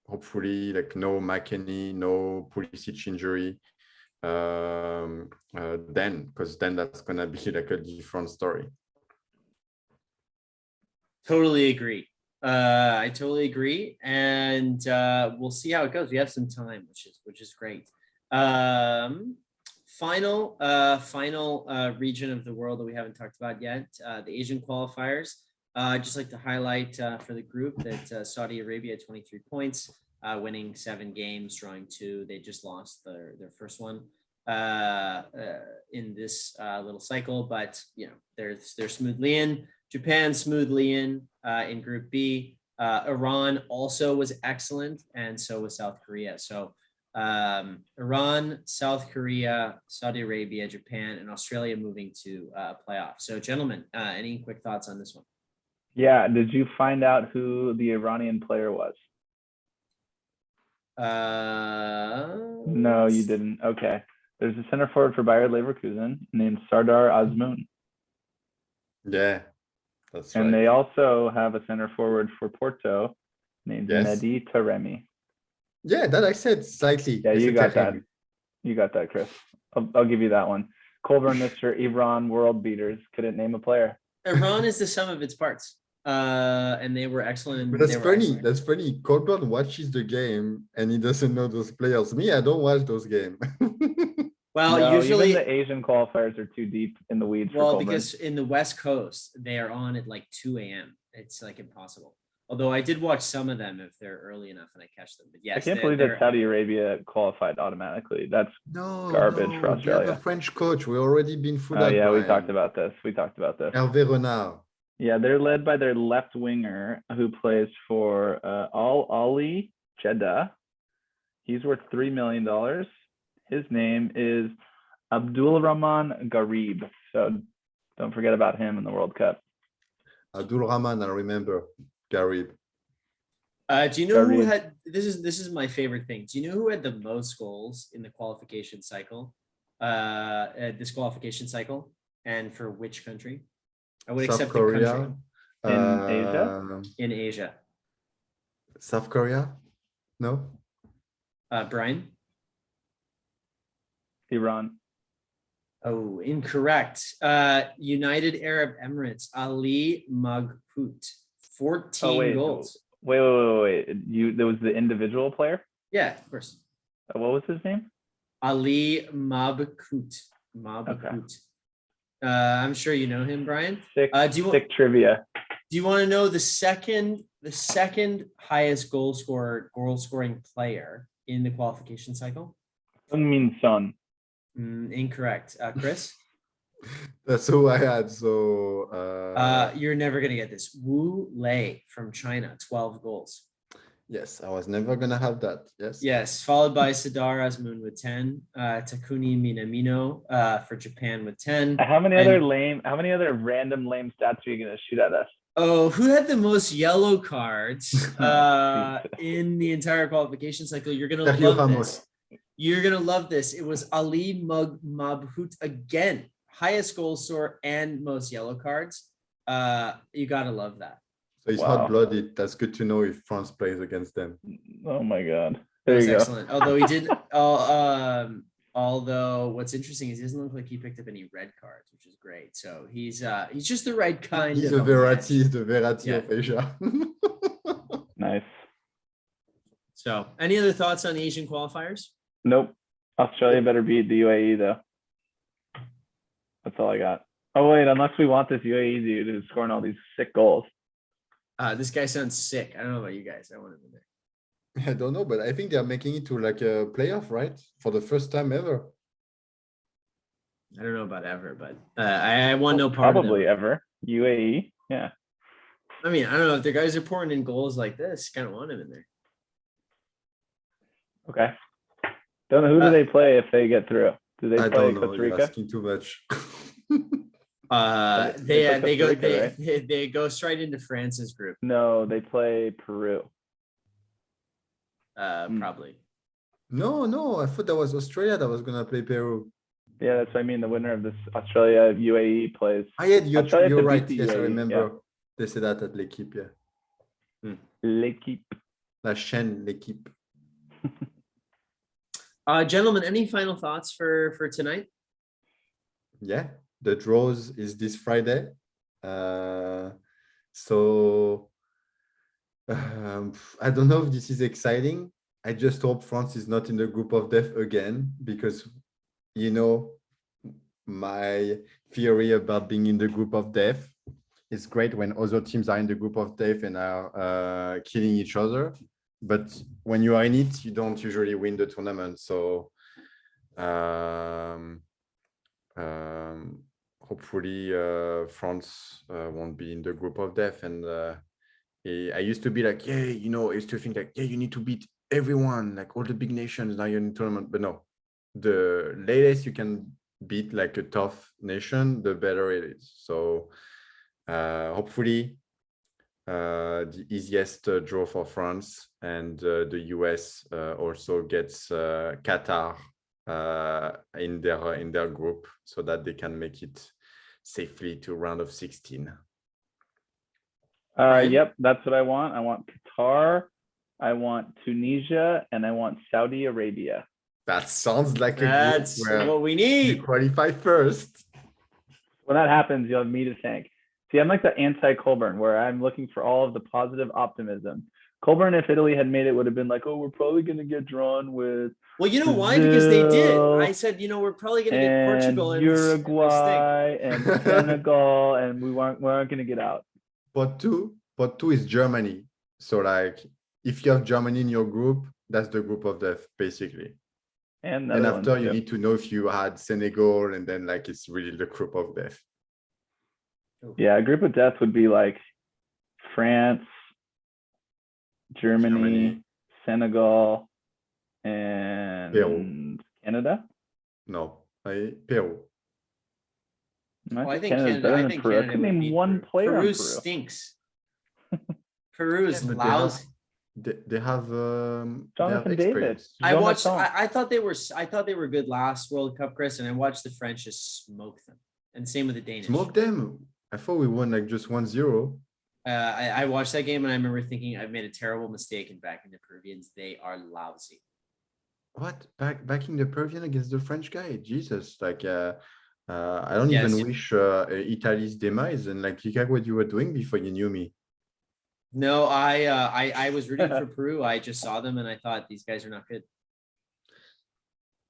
hopefully no McKennie, no Pulisic injury. Because then that's gonna be a different story. Totally agree. I totally agree, and we'll see how it goes. We have some time, which is great. Final region of the world that we haven't talked about yet, the Asian qualifiers. I'd just like to highlight for the group that Saudi Arabia had 23 points, winning 7 games, drawing 2. They just lost their first one in this little cycle, but they're smoothly in. Japan smoothly in Group B. Iran also was excellent, and so was South Korea. So Iran, South Korea, Saudi Arabia, Japan, and Australia moving to playoff. So, gentlemen, any quick thoughts on this one? Yeah. Did you find out who the Iranian player was? No, you didn't. Okay. There's a center forward for Bayer Leverkusen named Sardar Azmoun. Yeah, that's And right. they also have a center forward for Porto named Yes. Mehdi Taremi. Yeah, that I said slightly. Yeah, I you said got that. Taremi. You got that, Chris. I'll give you that one. Colburn, Mr. Iran World Beaters. Couldn't name a player. Iran is the sum of its parts. And they were excellent. But that's They were funny. excellent. That's funny. Colburn watches the game and he doesn't know those players. Me, I don't watch those games. Well, No, usually, even the Asian qualifiers are too deep in the weeds for Colburn. because in the West Coast, they are on at like 2 a.m. It's like impossible. Although I did watch some of them if they're early enough and I catch them. But yes, I can't believe that Saudi Arabia qualified automatically. That's garbage for They have Australia. a French coach. We already been through that. Yeah, we Brian. talked about this. Hervé Renard. Yeah, they're led by their left winger who plays for Al Ali Jeddah. He's worth $3 million. His name is Abdul Rahman Garib. So don't forget about him in the World Cup. Abdul Rahman, I remember. Garib. Do you know who Garib. had this is my favorite thing. Do you know who had the most goals in the qualification cycle? This qualification cycle, and for which country? I would South accept Korea. the country In Asia? in Asia. South Korea? No? Brian? Iran. Oh, incorrect. United Arab Emirates, Ali Maghut, 14 goals. Wait. There was the individual player? Yeah, of course. What was his name? Ali Mabhut. Okay. I'm sure you know him, Brian. Sick trivia. Do you want to know the second highest goal scoring player in the qualification cycle? Doesn't mean son. Incorrect. Chris? That's who I had. So You're never gonna get this. Wu Lei from China, 12 goals. yes, I was never gonna have that. Yes. Yes, followed by Sadar Azmoun with 10, Takuni Minamino for Japan with 10. How many other random lame stats are you gonna shoot at us? Oh, who had the most yellow cards in the entire qualification cycle? You're gonna love this. You're gonna love this. It was Ali Mabhut again, highest goal scorer and most yellow cards. You gotta love that. So it's hot-blooded. That's good to know if France plays against them. Oh my God. That was excellent. Although he did, although what's interesting is he doesn't look like he picked up any red cards, which is great. So he's just the right kind. He's the Verratti of Asia. Nice. So, any other thoughts on the Asian qualifiers? Nope. Australia better beat the UAE though. That's all I got. Oh wait, unless we want this UAE dude who's scoring all these sick goals. This guy sounds sick. I don't know about you guys. I want him in there. I don't know, but I think they're making it to like a playoff, right? For the first time ever. I don't know about ever, but I want no part of Probably ever. UAE, yeah. I mean, I don't know if the guys are pouring in goals like this. Kind of want him in there. Okay. Don't know who do they play if they get through. Do they play Costa Rica? You're asking too much. They go straight into France's group. No, they play Peru. Probably. No, I thought that was Australia that was gonna play Peru. Yeah, that's what I mean. The winner of this Australia UAE plays. You're right. Yes, I remember. Yeah. They said that at l'équipe, yeah. L'équipe. La chaîne, l'équipe. Gentlemen, any final thoughts for tonight? Yeah, the draws is this Friday. So I don't know if this is exciting. I just hope France is not in the group of death again, because you know my theory about being in the group of death. It's great when other teams are in the group of death and are killing each other. But when you are in it, you don't usually win the tournament. So hopefully France won't be in the group of death. And I used to be like, I used to think like, you need to beat everyone, like all the big nations, now you're in the tournament. But no, the latest you can beat like a tough nation, the better it is. So hopefully the easiest draw for France, and the US also gets Qatar in their group, so that they can make it safely to round of 16. Yep, that's what I want. I want Qatar, I want Tunisia, and I want Saudi Arabia. That sounds like a That's group where what we you need. qualify first. When that happens, you'll have me to thank. See, I'm like the anti-Colburn, where I'm looking for all of the positive optimism. Colburn, if Italy had made it, would have been like, oh, we're probably going to get drawn with Well, you know why? Because they did. Brazil I said, we're probably going to get Portugal and and Uruguay and Senegal, and we aren't going to get out. Pot two is Germany. So like, if you have Germany in your group, that's the group of death, basically. And after you need to know if you had Senegal, and then like it's really the group of death. Yeah, a group of death would be like France, Germany. Senegal, and Peru. Canada. No, Peru. I think Canada's Canada. better I than think Peru. I Canada can would name beat one Peru. player Peru on Peru. stinks. Peru is Yeah, lousy. They have Jonathan David. I watched. I thought they were. I thought they were good last World Cup, Chris, and I watched the French just smoke them. And same with the Danish. Smoke them. I thought we won like just 1-0. I watched that game and I remember thinking I've made a terrible mistake in backing the Peruvians. They are lousy. What? Backing the Peruvian against the French guy? Jesus! Like, I don't even wish Italy's demise. And like, look at what you were doing before you knew me. No, I was rooting for Peru. I just saw them and I thought these guys are not good.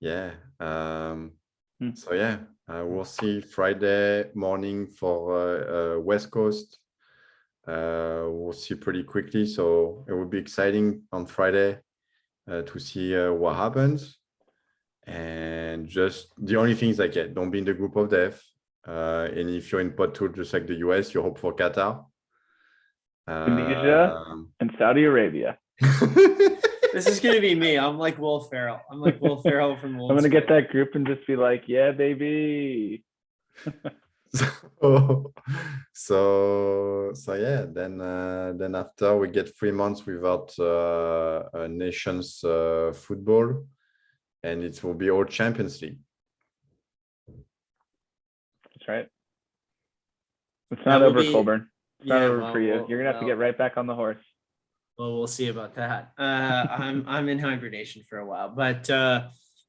Yeah. So yeah, we'll see Friday morning for West Coast. We'll see pretty quickly. So it will be exciting on Friday to see what happens. And just the only things like, don't be in the group of death. And if you're in pot two, just like the US, you hope for Qatar. Tunisia and Saudi Arabia. This is going to be me. I'm like Will Ferrell. I'm like Will Ferrell from Old I'm going to School. get that group and just be like, yeah, baby. So yeah, then after we get 3 months without nations football, and it will be all Champions League. That's right. It's not over, Colburn. It's not over for you. You're gonna have to get right back on the horse. Well, we'll see about that. I'm in hibernation for a while, but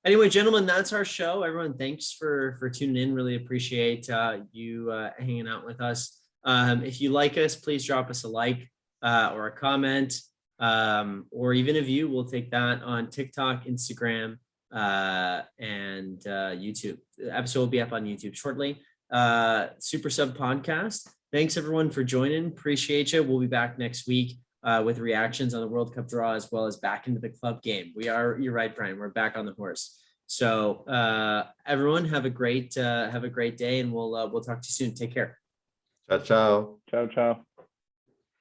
anyway, gentlemen, that's our show. Everyone, thanks for tuning in. Really appreciate you hanging out with us. If you like us, please drop us a like or a comment or even a view. We'll take that on TikTok, Instagram, and YouTube. The episode will be up on YouTube shortly. SuperSub Podcast. Thanks everyone for joining. Appreciate you. We'll be back next week with reactions on the World Cup draw, as well as back into the club game. You're right, Brian. We're back on the horse. So everyone have a great day, and we'll talk to you soon. Take care. Ciao, ciao. Ciao, ciao.